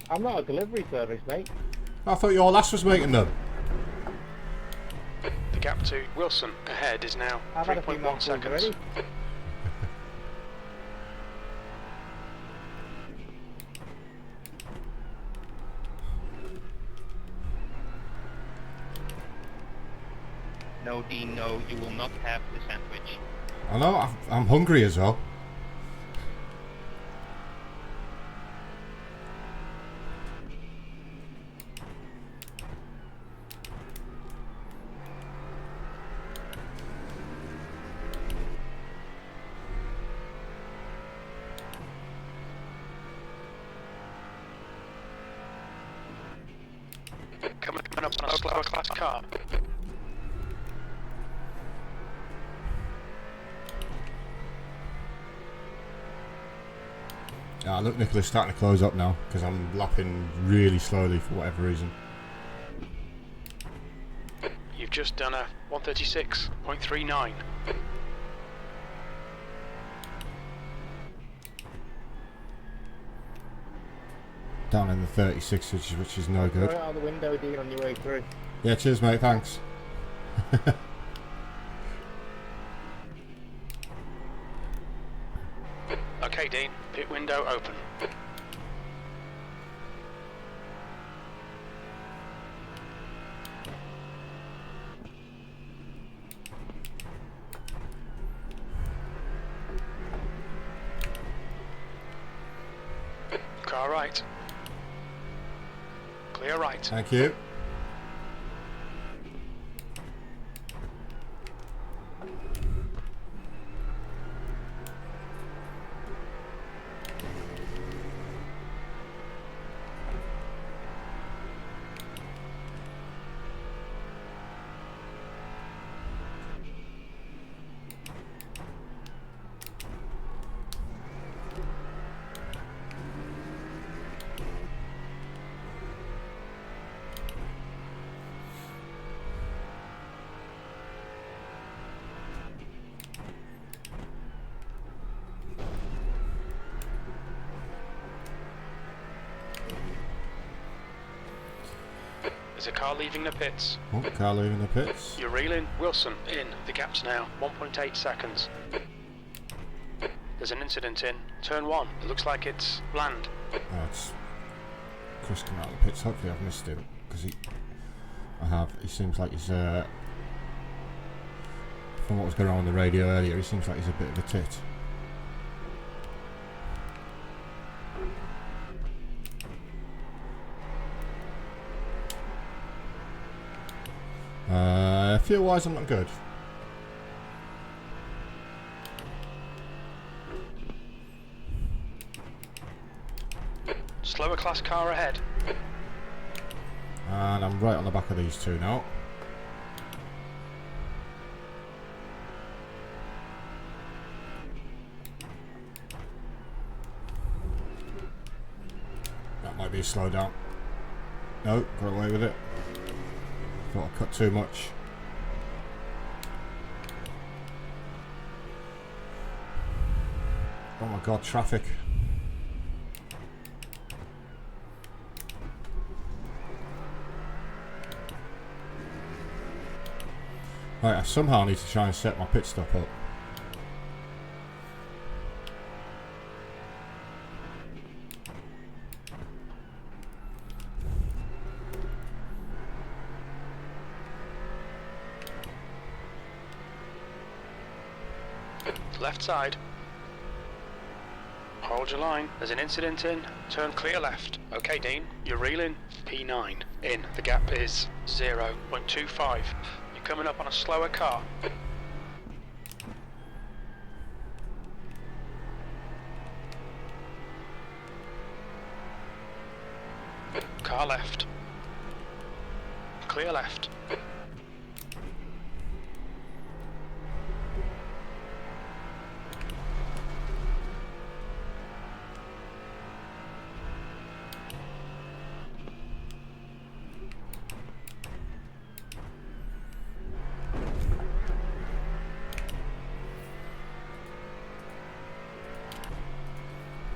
I'm not a delivery service, mate. I thought your lass was making them. The gap to Wilson ahead is now I've had a few 3.1 mouthfuls seconds. already. No, Dean, no, you will not have the sandwich. I know, I'm hungry as well. Coming up on a slower class car. Ah, look, Nicola's starting to close up now because I'm lapping really slowly for whatever reason. You've just done a 136.39. Down in the 36, which is no good. Throw it out the window, Dean, on your way through. Yeah, cheers, mate. Thanks. Okay, Dean, pit window open. Car right. Clear right. Thank you. There's a car leaving the pits. Oh, car leaving the pits. You're reeling. Wilson in. The gap's now 1.8 seconds. There's an incident in turn 1. It looks like it's land. Oh, it's Chris coming out of the pits. Hopefully I've missed him because I have. He seems like he's from what was going on the radio earlier. He seems like he's a bit of a tit. Fuel wise, I'm not good. Slower class car ahead. And I'm right on the back of these two now. That might be a slowdown. No, got away with it. Thought I cut too much. Oh my god, traffic. Right, I somehow need to try and set my pit stop up. Left side. Hold your line. There's an incident in. Turn clear left. Okay, Dean. You're reeling. P9. In. The gap is 0.25. You're coming up on a slower car. Car left. Clear left.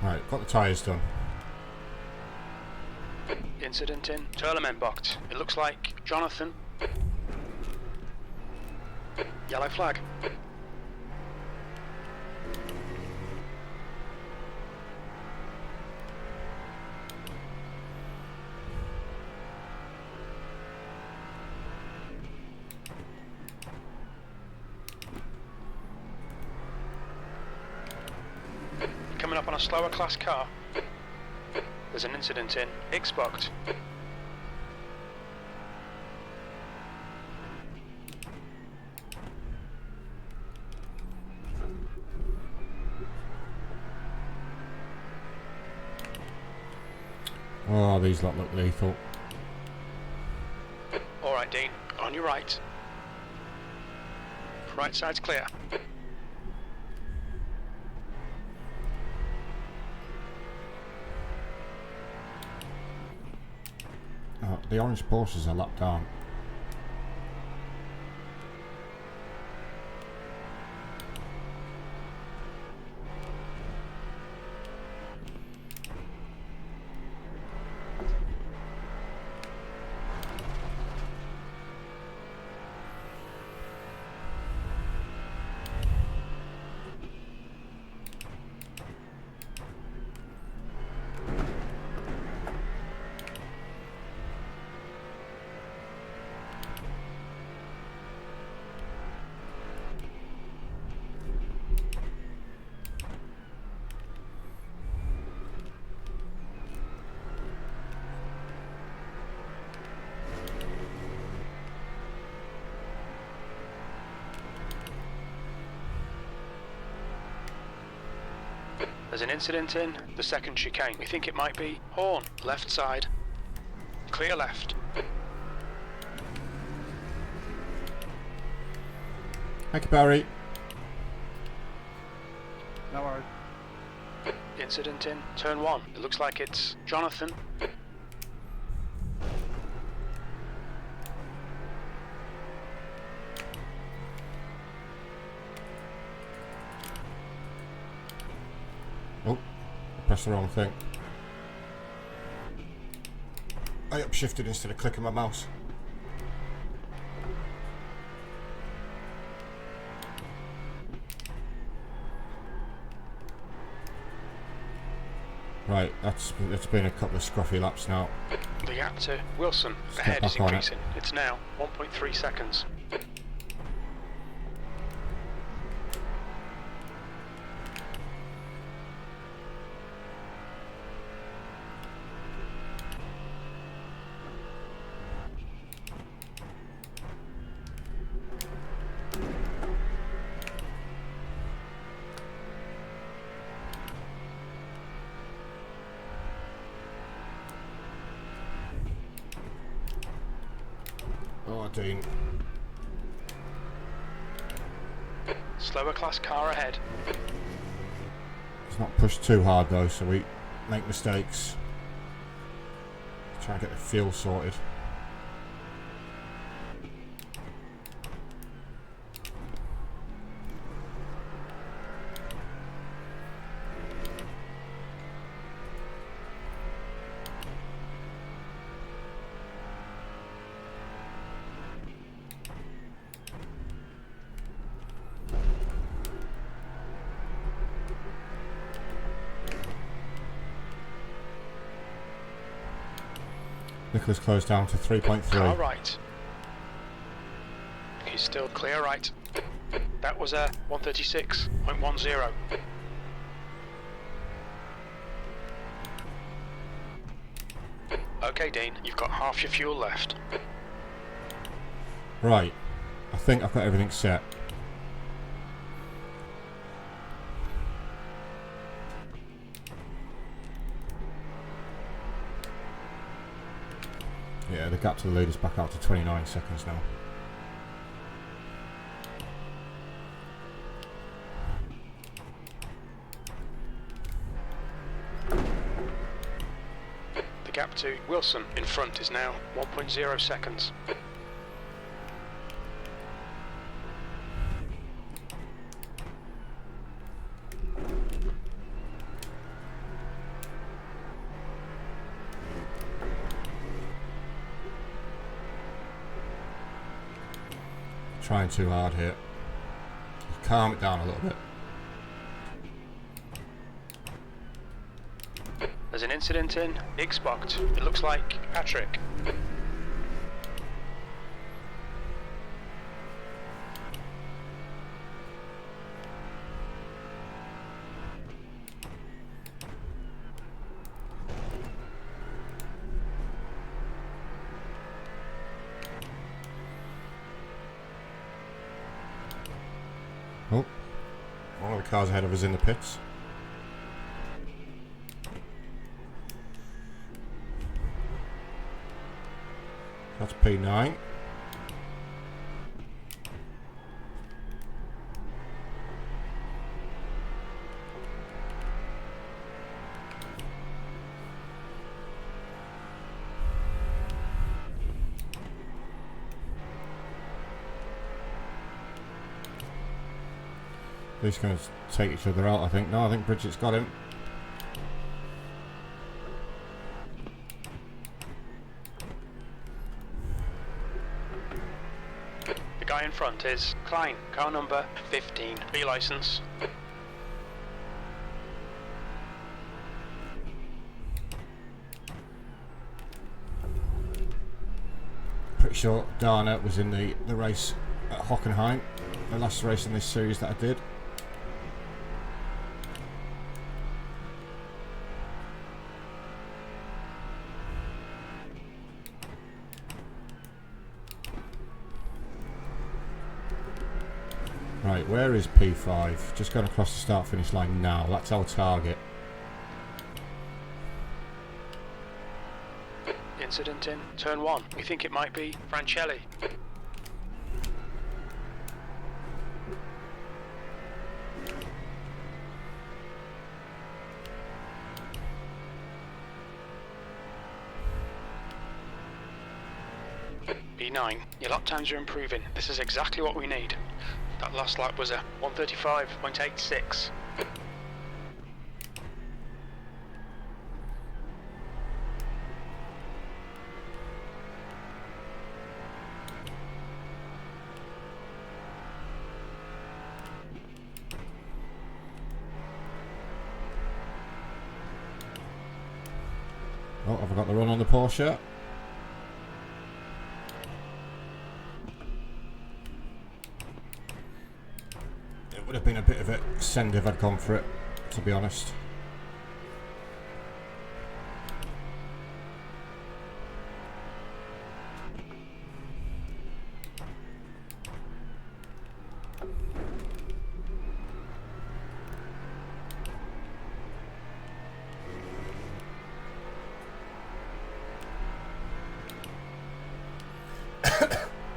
Right, got the tyres done. Incident in Terlemen box. It looks like Jonathan. Yellow flag. Coming up on a slower class car. There's an incident in Xbox. Oh, these lot look lethal. Alright, Dean, on your right. Right side's clear. Oh, the orange Porsches are locked down. There's an incident in the second chicane. We think it might be Horn, left side. Clear left. Thank you, Barry. No worries. Incident in turn 1. It looks like it's Jonathan. Oh, pressed the wrong thing. I upshifted instead of clicking my mouse. Right, it's been a couple of scruffy laps now. The gap to Wilson Step ahead is back on it. increasing. It's now 1.3 seconds. Oh, Dean. Slower class car ahead. It's not pushed too hard though, so we make mistakes. Try and get the fuel sorted. Nicholas closed down to 3.3. Car right. He's still clear right. That was a 136.10. Okay, Dean, you've got half your fuel left. Right, I think I've got everything set. Yeah, the gap to the lead is back out to 29 seconds now. The gap to Wilson in front is now 1.0 seconds. Trying too hard here. Calm it down a little bit. There's an incident in Xbox. It looks like Patrick. Oh, one of the cars ahead of us in the pits. That's P9. They're just going to take each other out, I think. No, I think Bridget's got him. The guy in front is Klein, car number 15, B license. Pretty sure Dana was in the race at Hockenheim, the last race in this series that I did. Right, where is P5? Just going across the start finish line now. That's our target. Incident in turn 1. We think it might be Francelli. B9, your lap times are improving. This is exactly what we need. That last lap was a 135.86. Oh, have I got the run on the Porsche? It would have been a bit of a send if I'd gone for it, to be honest.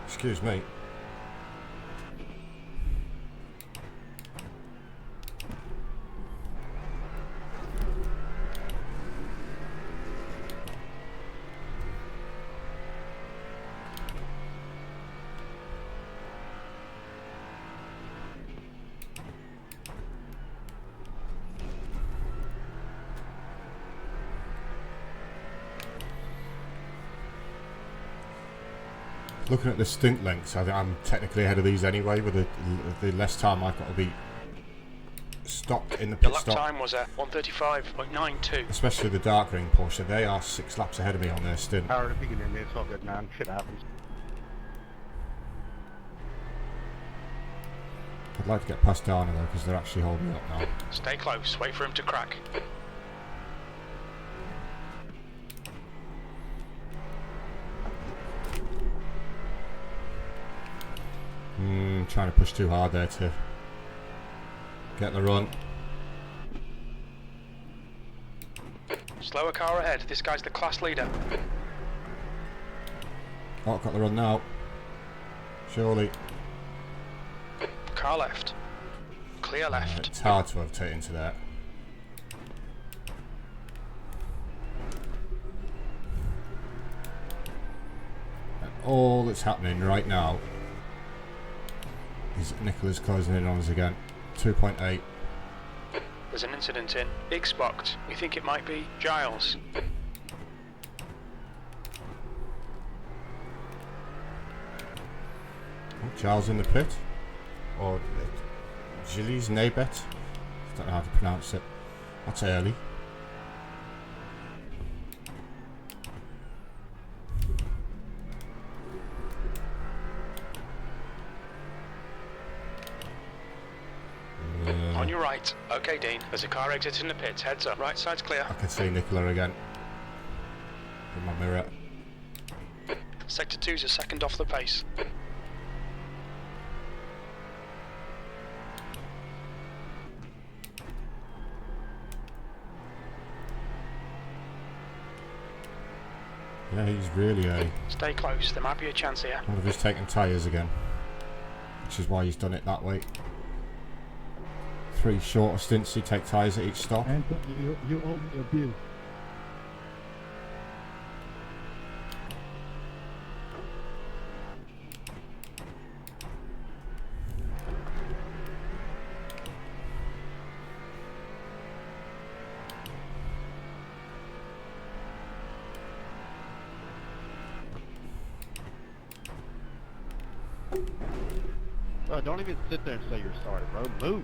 Excuse me. Looking at the stint lengths, I think I'm technically ahead of these anyway, with the less time I've got to be stopped in the The pit lap stop. time was a 135.92. Especially the dark green Porsche, they are 6 laps ahead of me on their stint. Howard, if you can hear me, it's all good, man. Shit happens. I'd like to get past Dana though, because they're actually holding me up now. Stay close, wait for him to crack. Trying to push too hard there to get the run. Slower car ahead, this guy's the class leader. Oh, I've got the run now. Surely. Car left. Clear left. It's hard to rotate into that. And all that's happening right now is Nicola's closing in on us again. 2.8. There's an incident in Big Spot. We think it might be Giles. Giles in the pit. Or Gilles Nabet. Don't know how to pronounce it. That's early. On your right. Okay, Dean. There's a car exiting the pits. Heads up. Right side's clear. I can see Nicola again. In my mirror. Sector 2's a second off the pace. Yeah, he's really early. Stay close. There might be a chance here. I wonder if he's taking tyres again. Which is why he's done it that way. 3 shorter stints, he take tyres at each stop. And you owe me a bill. Bro, don't even sit there and say you're sorry, bro. Move.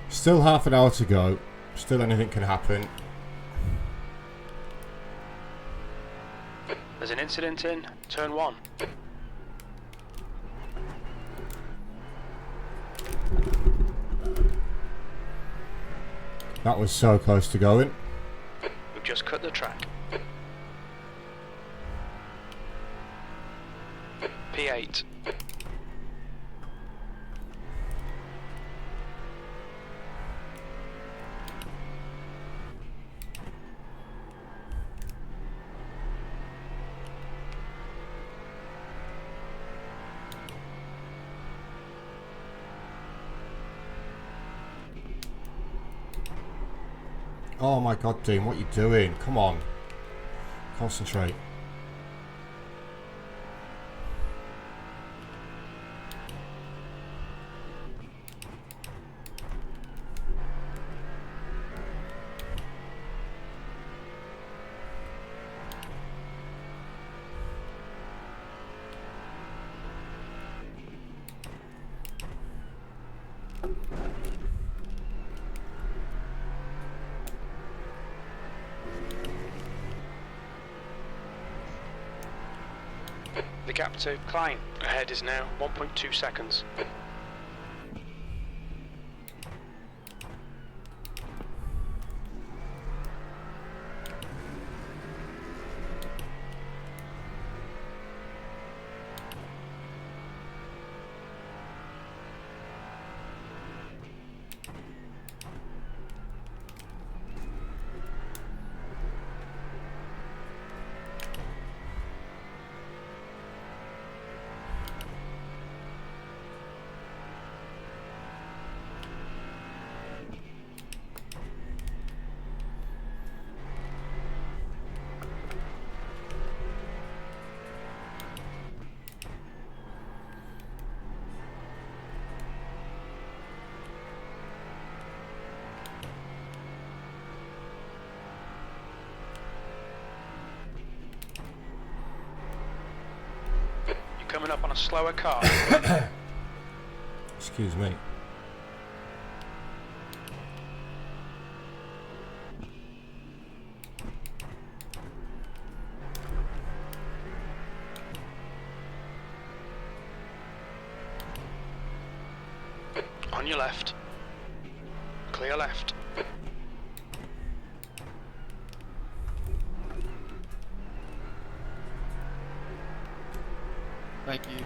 Still half an hour to go. Still anything can happen. There's an incident in turn 1. That was so close to going. We've just cut the track. P8. Oh my god, Dean, what are you doing? Come on. Concentrate. The gap to Klein ahead is now 1.2 seconds. Coming up on a slower car. Excuse me. On your left. Clear left. Thank you.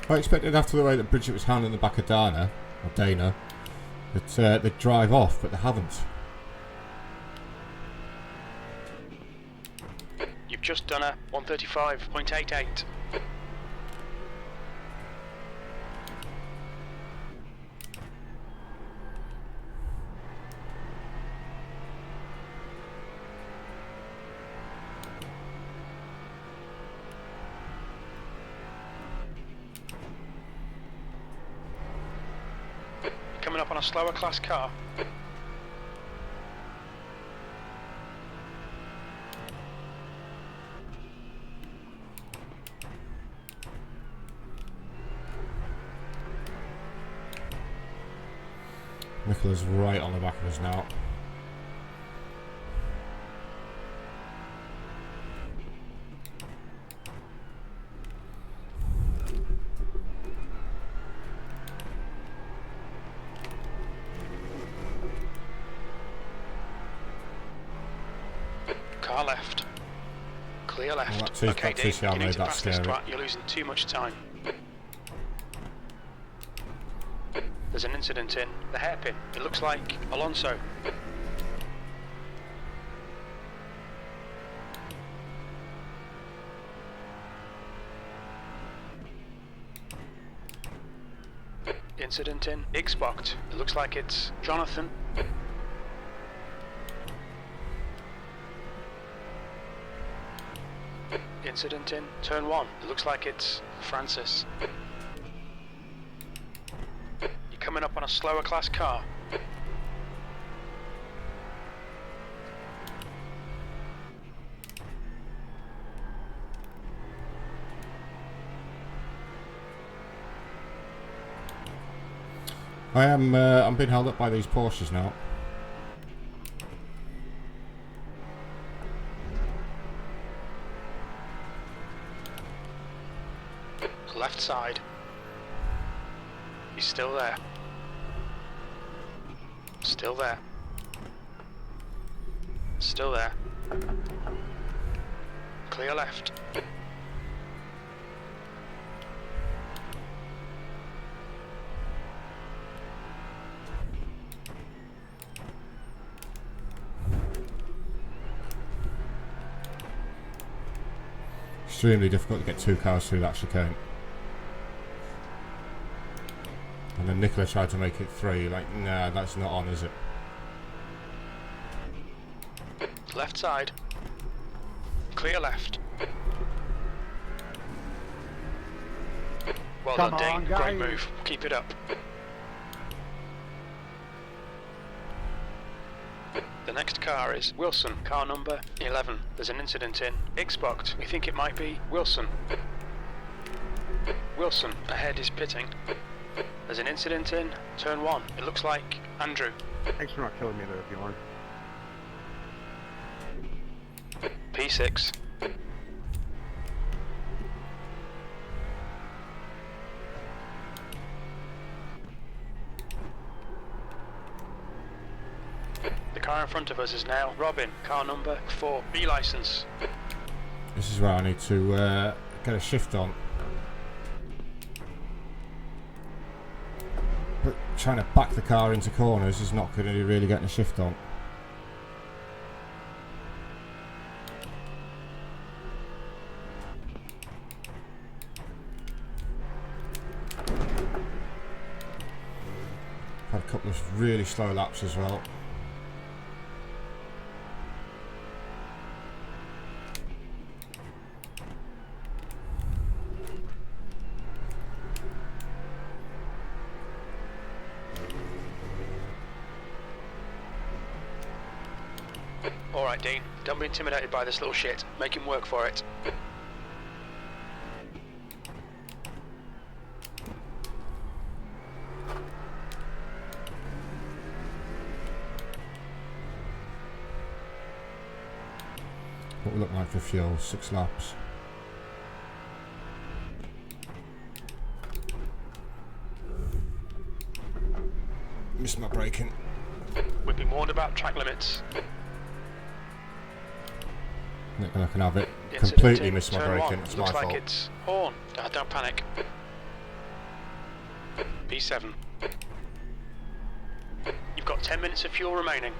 I expected after the way that Bridget was handling the back of Dana, that they'd drive off, but they haven't. You've just done a 135.88. Coming up on a slower class car. Nicola's right on the back of us now. Car left. Clear left. Well, Okay, Dean, that's you need made to that pass this scary. twat. You're losing too much time. There's an incident in the hairpin. It looks like Alonso. Incident in Xbox. It looks like it's Jonathan. Incident in turn 1. It looks like it's Francis. You're coming up on a slower class car. I'm being held up by these Porsches now. Left side. He's still there. Still there. Still there. Clear left. Extremely difficult to get two cars through that chicane. And then Nicola tried to make it 3, like, nah, that's not on, is it? Left side. Clear left. Well Come done, on, Dean. Great guys. move. Keep it up. The next car is Wilson, car number 11. There's an incident in Xbox. We think it might be Wilson. Wilson, ahead is pitting. There's an incident in turn 1. It looks like Andrew. Thanks for not killing me there, Bjorn. P6. The car in front of us is now Robin, car number 4, B license. This is where I need to get a shift on. But trying to back the car into corners is not going to be really getting a shift on. Had a couple of really slow laps as well. Alright, Dean, don't be intimidated by this little shit. Make him work for it. What we look like for fuel, 6 laps. Missed my braking. We've been warned about track limits. I can have it. The Completely incident in missed my turn braking. one It's my looks like fault. it's horn. Don't panic. P7. You've got 10 minutes of fuel remaining.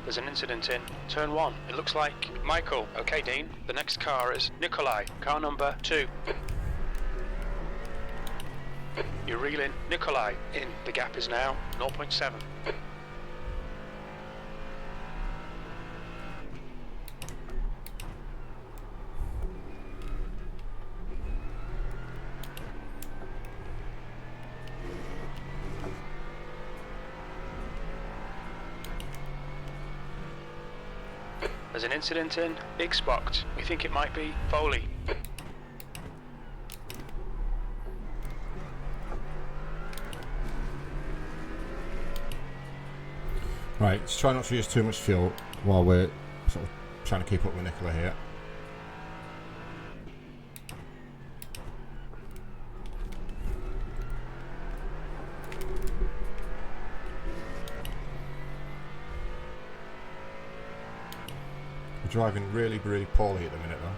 There's an incident in turn 1. It looks like Michael. Okay, Dean. The next car is Nikolai. Car number 2. You're reeling Nikolai in. The gap is now 0.7. There's an incident in Big Spot. We think it might be Foley. Right, let's try not to use too much fuel while we're sort of trying to keep up with Nicola here. We're driving really, really poorly at the minute though.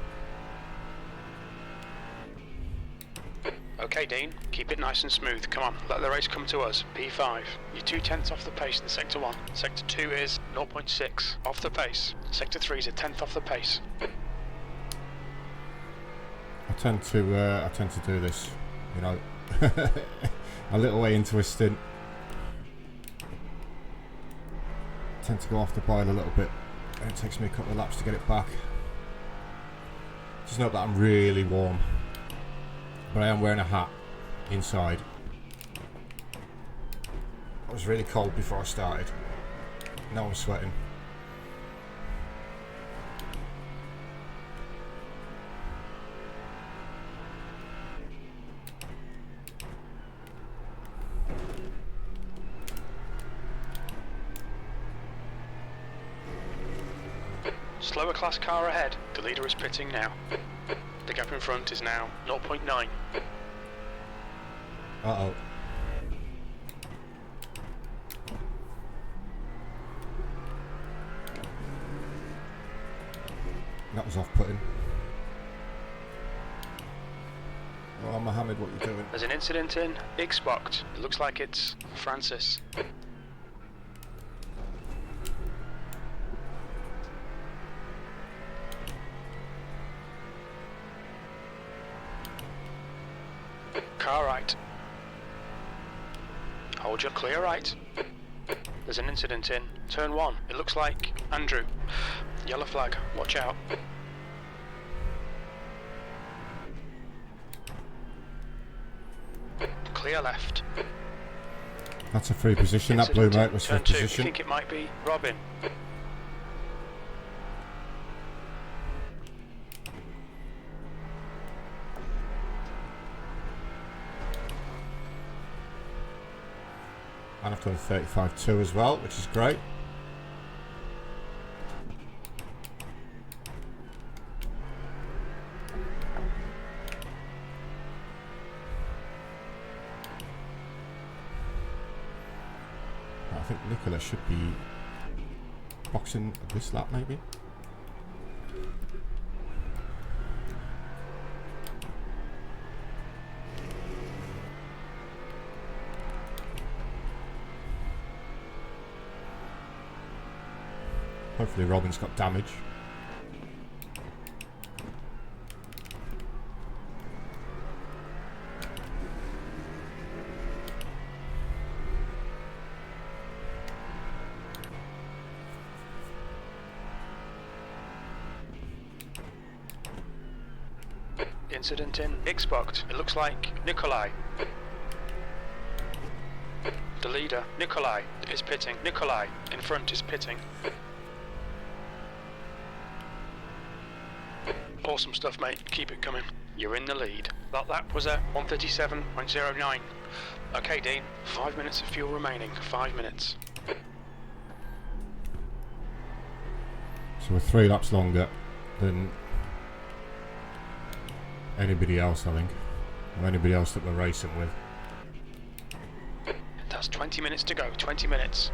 Okay, Dean, keep it nice and smooth. Come on, let the race come to us. P5. You're 2/10 off the pace in Sector 1. Sector 2 is 0.6 off the pace. Sector 3 is a 10th off the pace. I tend to do this, you know, a little way into a stint. I tend to go off the bile a little bit, and it takes me a couple of laps to get it back. Just note that I'm really warm, but I am wearing a hat inside. I was really cold before I started. Now I'm sweating. Slower class car ahead. The leader is pitting now. The gap in front is now 0.9. Uh-oh. That was off-putting. Oh, Mohammed, what are you doing? There's an incident in Big Spot. It looks like it's Francis. Car right. Hold your clear right. There's an incident in turn 1. It looks like Andrew. Yellow flag. Watch out. Clear left. That's a free position. That blue Incident mate in was turn for 2. I position. think it might be Robin. And I've done 35.2 as well, which is great. I think Nicola should be boxing this lap maybe. Hopefully Robin's got damage. Incident in Big Spot. It looks like Nikolai. The leader, Nikolai, is pitting. Nikolai, in front, is pitting. Awesome stuff, mate. Keep it coming. You're in the lead. That lap was a 137.09. Okay, Dean. 5 minutes of fuel remaining. 5 minutes. So we're 3 laps longer than anybody else, I think. Or anybody else that we're racing with. That's 20 minutes to go. 20 minutes.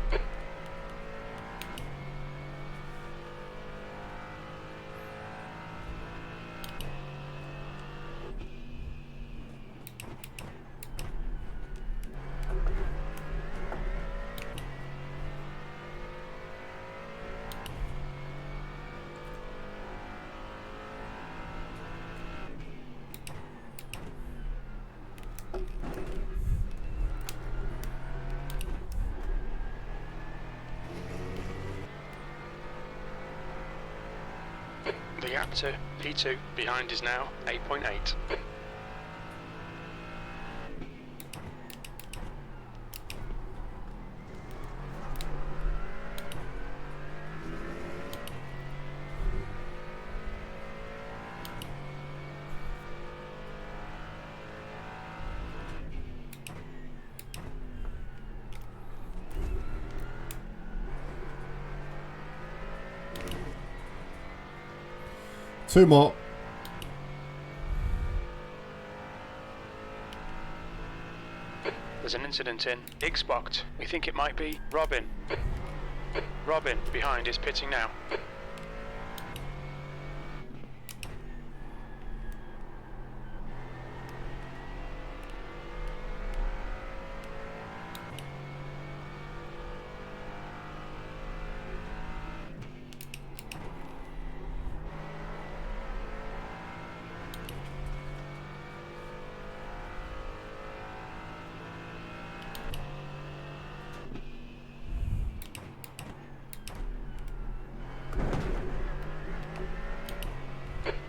The gap to P2 behind is now 8.8. Two more. There's an incident in Xbox. We think it might be Robin. Robin behind is pitting now.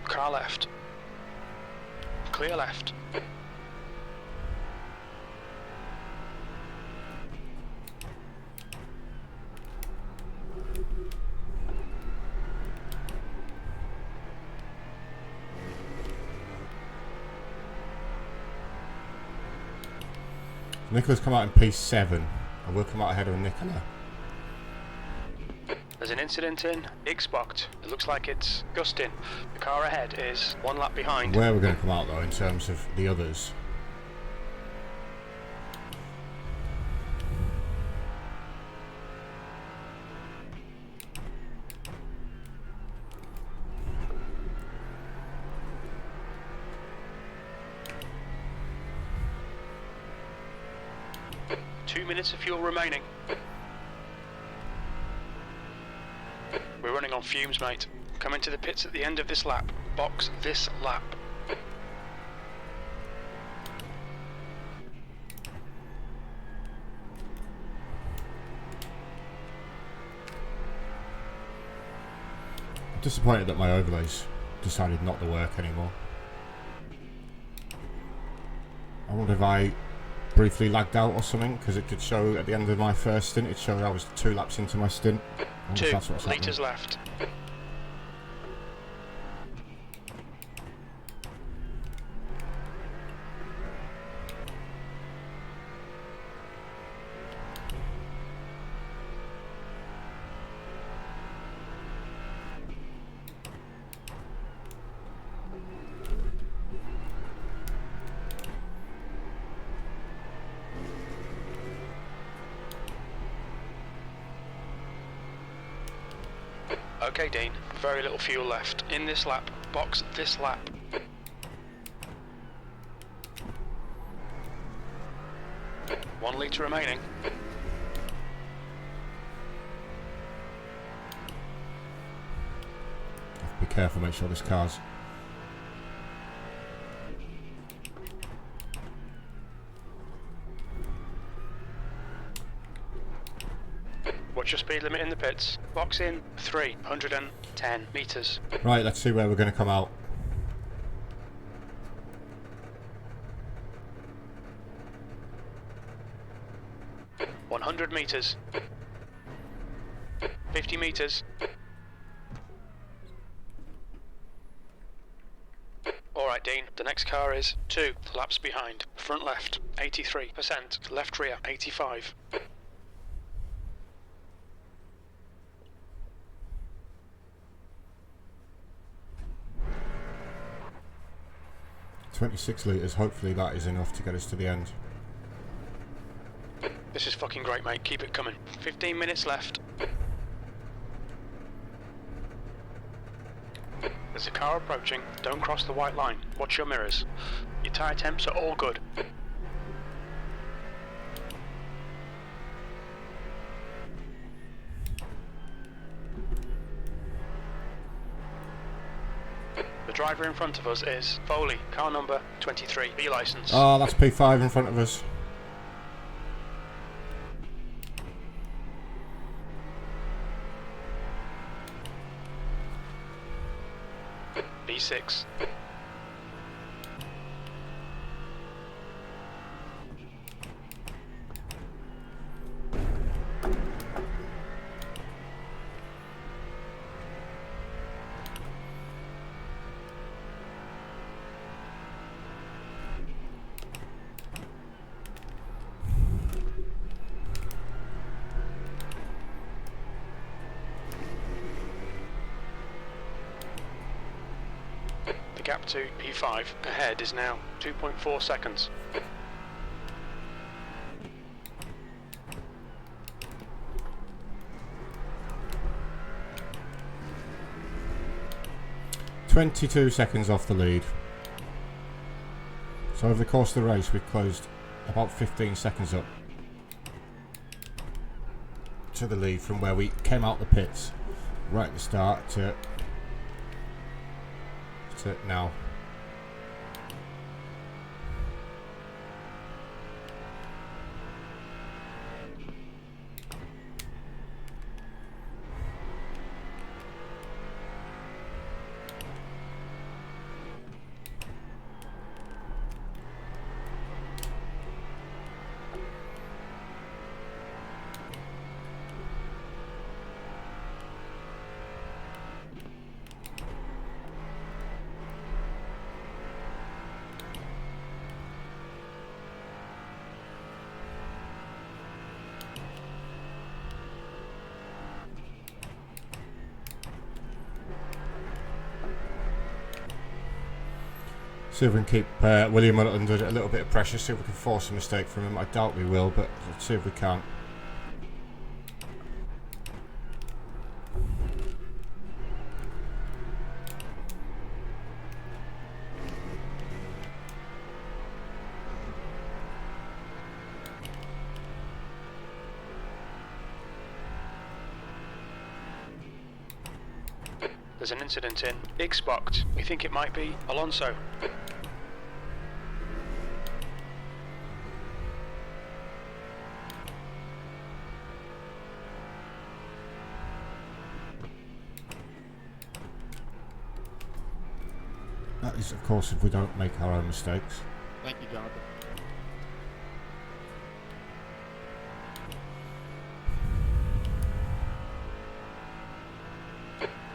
Car left. Clear left. Nicola's come out in P7, and we'll come out ahead of Nicola. There's an incident in Xbox. It looks like it's Gustin. The car ahead is 1 lap behind. Where we're going to come out though, in terms of the others. Two minutes of fuel remaining. We're running on fumes, mate. Come into the pits at the end of this lap. Box this lap. I'm disappointed that my overlays decided not to work anymore. I wonder if I briefly lagged out or something, because it did show at the end of my first stint, it showed I was 2 laps into my stint. I wonder if 2 that's what's litres happening. left. Okay, Dean, very little fuel left. In this lap, box this lap. One litre remaining. Be careful, make sure this car's... What's your speed limit in the pits? Box in 310 metres. Right, let's see where we're going to come out. 100 meters. 50 meters. Alright Dean, the next car is 2 laps behind. Front left, 83%. Left rear, 85. 26 litres, hopefully that is enough to get us to the end. This is fucking great, mate. Keep it coming. 15 minutes left. There's a car approaching. Don't cross the white line. Watch your mirrors. Your tyre temps are all good. The driver in front of us is Foley, car number 23, B licence. Oh, that's P5 in front of us. B6. The gap to P5 ahead is now 2.4 seconds. "22 seconds off the lead." So over the course of the race we've closed about 15 seconds up to the lead from where we came out the pits right at the start to now. See if we can keep William under a little bit of pressure, see if we can force a mistake from him. I doubt we will, but let's see if we can. There's an incident in Xbox. We think it might be Alonso. That is, of course, if we don't make our own mistakes. Thank you, Jonathan.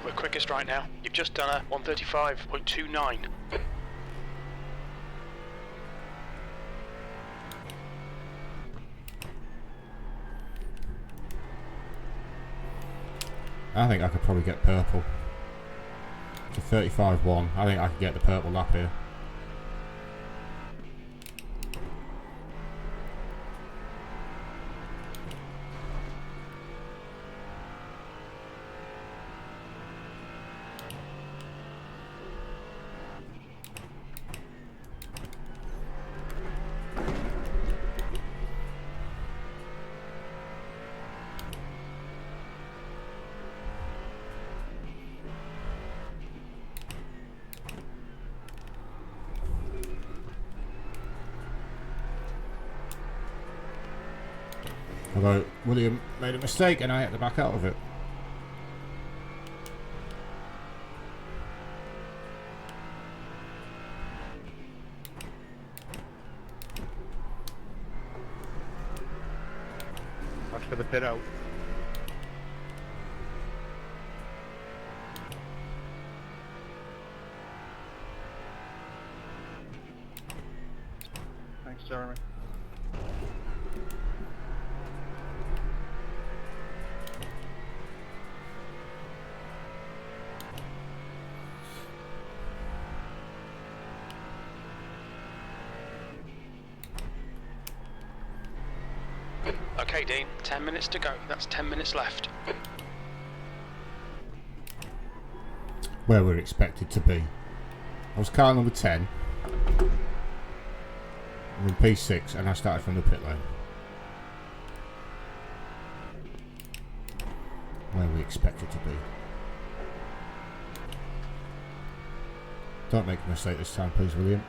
We're quickest right now. You've just done a 135.29. I think I could probably get purple. To 35.1. I think I could get the purple lap here. Although William made a mistake and I had to back out of it. for the pit out. Thanks, Jeremy. Okay, Dean, 10 minutes to go. That's 10 minutes left. Where we're expected to be. I was car number 10. I'm in P6 and I started from the pit lane. Where we expected to be. Don't make a mistake this time, please, William.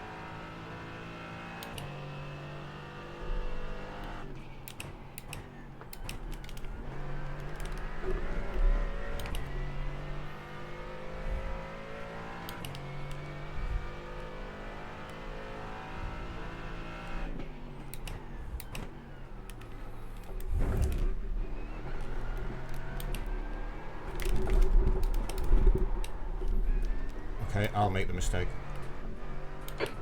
Okay, I'll make the mistake.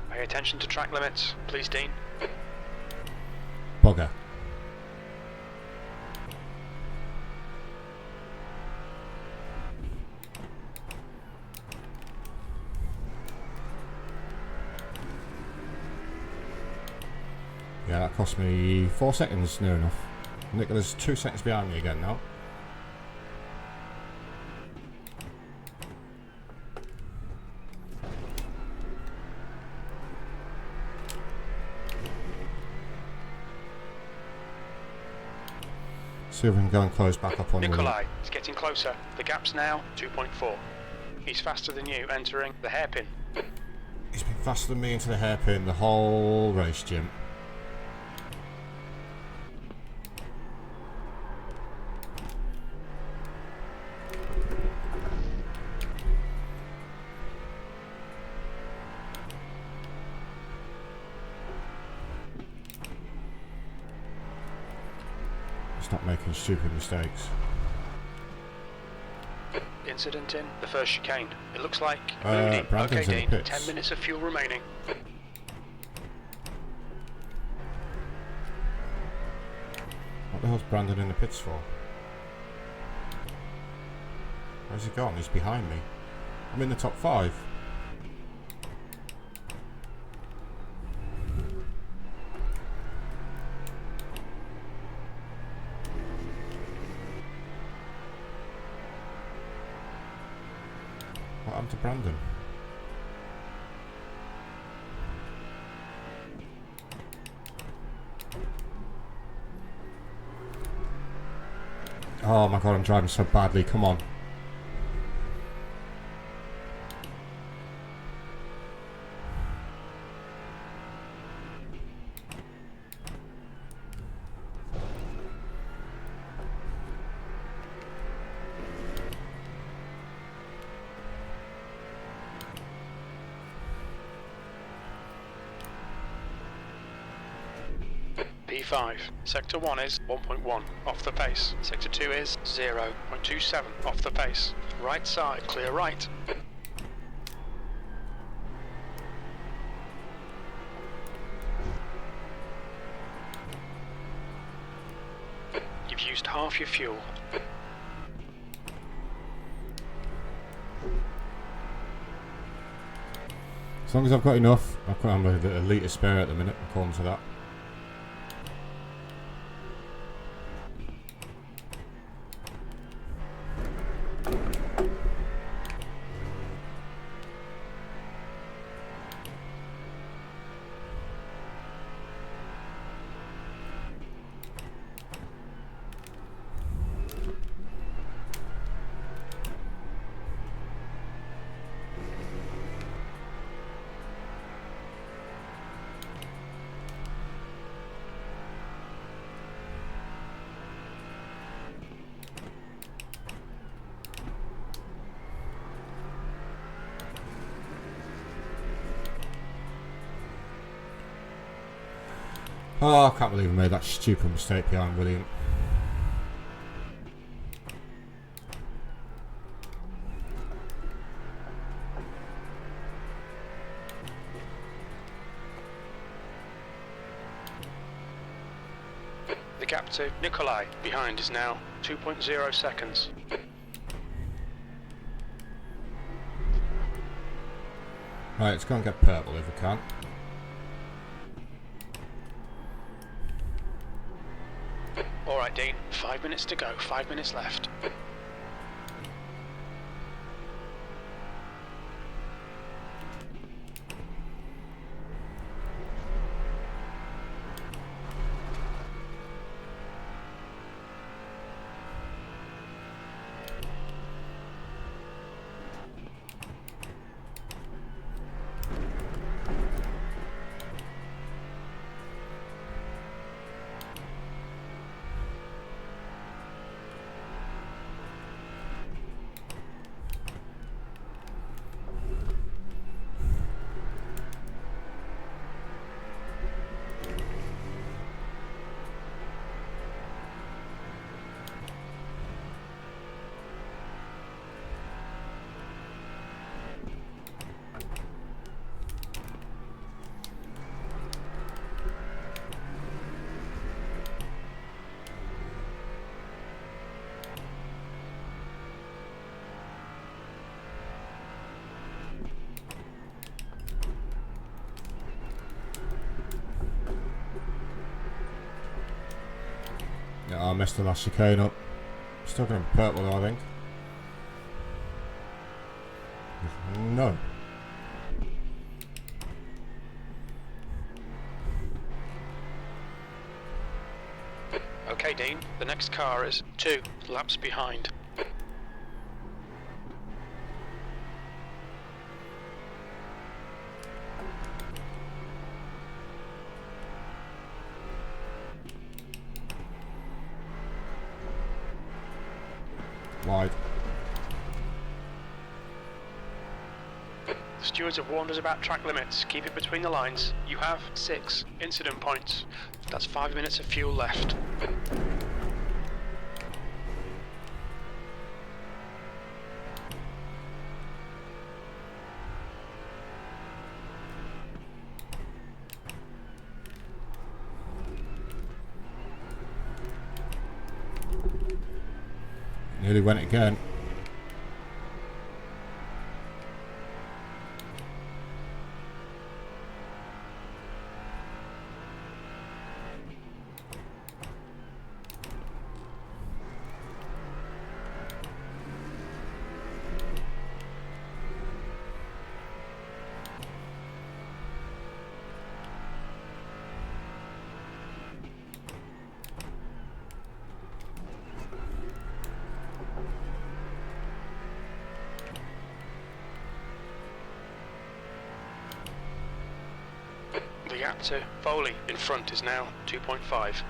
Pay attention to track limits, please, Dean. Bugger. Yeah, that cost me 4 seconds, near enough. Nicola's 2 seconds behind me again now. See if we can go and close back up on Nikolai, it's getting closer. The gap's now 2.4. He's faster than you entering the hairpin. He's been faster than me into the hairpin the whole race, Jim. Stop making stupid mistakes. Incident in the first chicane. It looks like Brandon's okay, in the Dean. pits. 10 minutes of fuel remaining. What the hell's Brandon in the pits for? Where's he gone? He's behind me. I'm in the top 5. What happened to Brandon? Oh my god, I'm driving so badly, come on. P5. Sector 1 is 1.1 off the pace. Sector 2 is 0.27 off the pace. Right side, clear right. You've used half your fuel. As long as I've got enough, I'm a litre spare at the minute, according to that. Oh, I can't believe I made that stupid mistake behind William. gap to Nikolai behind is now 2.0 seconds. Right, let's go and get purple if we can. Alright Dean, 5 minutes to go, 5 minutes left. Yeah, I messed the last chicane up. Still going to be purple though, I think. No. Okay Dean, the next car is 2 laps behind. Wide. The stewards have warned us about track limits. Keep it between the lines. You have 6 incident points. That's 5 minutes of fuel left. Nearly went again. The gap to Foley in front is now 2.5.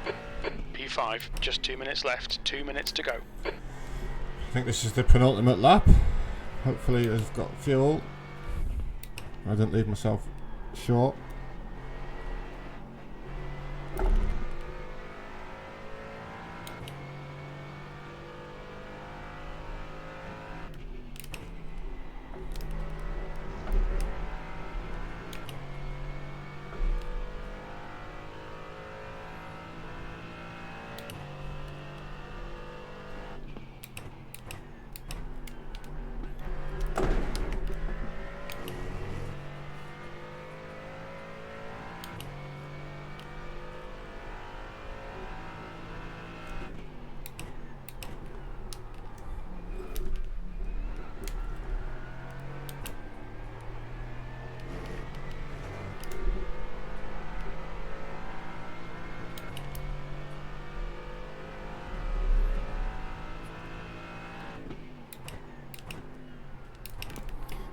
P5, just 2 minutes left, 2 minutes to go. I think this is the penultimate lap. Hopefully I've got fuel. I didn't leave myself short.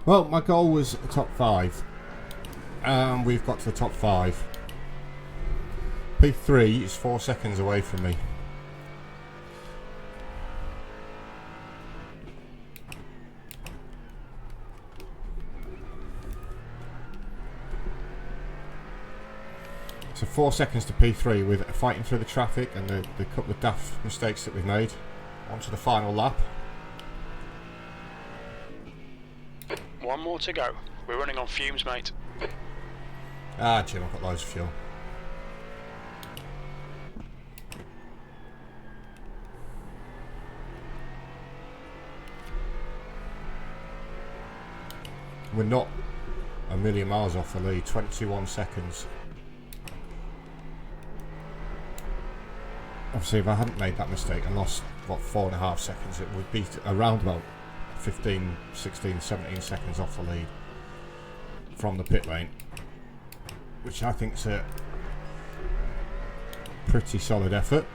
Well, my goal was a top 5. And we've got to the top 5. P3 is 4 seconds away from me. So 4 seconds to P3 with fighting through the traffic and the couple of daft mistakes that we've made. On to the final lap. 1 more to go. We're running on fumes, mate. Ah, Jim, I've got loads of fuel. we're not a million miles off the lead. 21 seconds. Obviously, if I hadn't made that mistake and lost, what, 4.5 seconds, it would be around about 15, 16, 17 seconds off the lead from the pit lane, which I think is a pretty solid effort.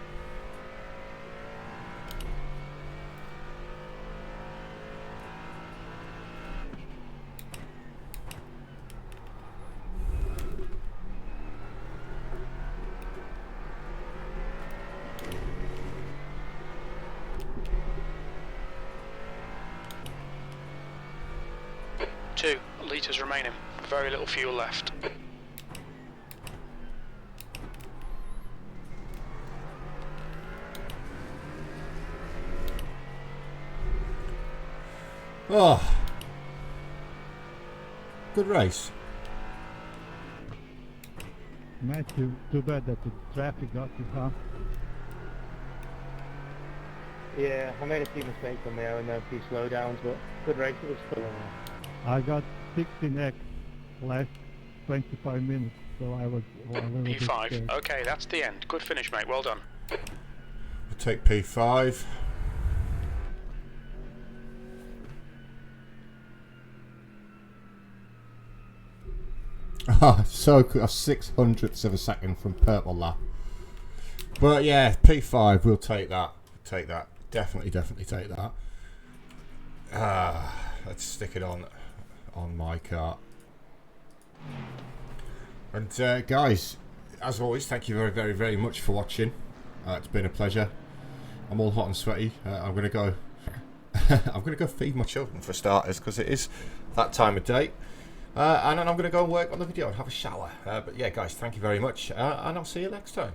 Litres remaining, very little fuel left. Oh, good race. Mate, too bad that the traffic got you, huh? Yeah, I made a few mistakes on there and a few slowdowns, but good race. It was still I got 16x last 25 minutes, so I was a little bit P5. scared. Okay, that's the end. Good finish, mate. Well done. We'll take P5. Ah, so good. 600ths of a second from purple lap. But yeah, P5, we'll take that. Take that. Definitely take that. Let's stick it on my car. And guys, as always, thank you very much for watching. It's been a pleasure. I'm all hot and sweaty. I'm gonna go I'm gonna go feed my children for starters, because it is that time of day. And then I'm gonna go and work on the video and have a shower. But yeah, guys, thank you very much, and I'll see you next time.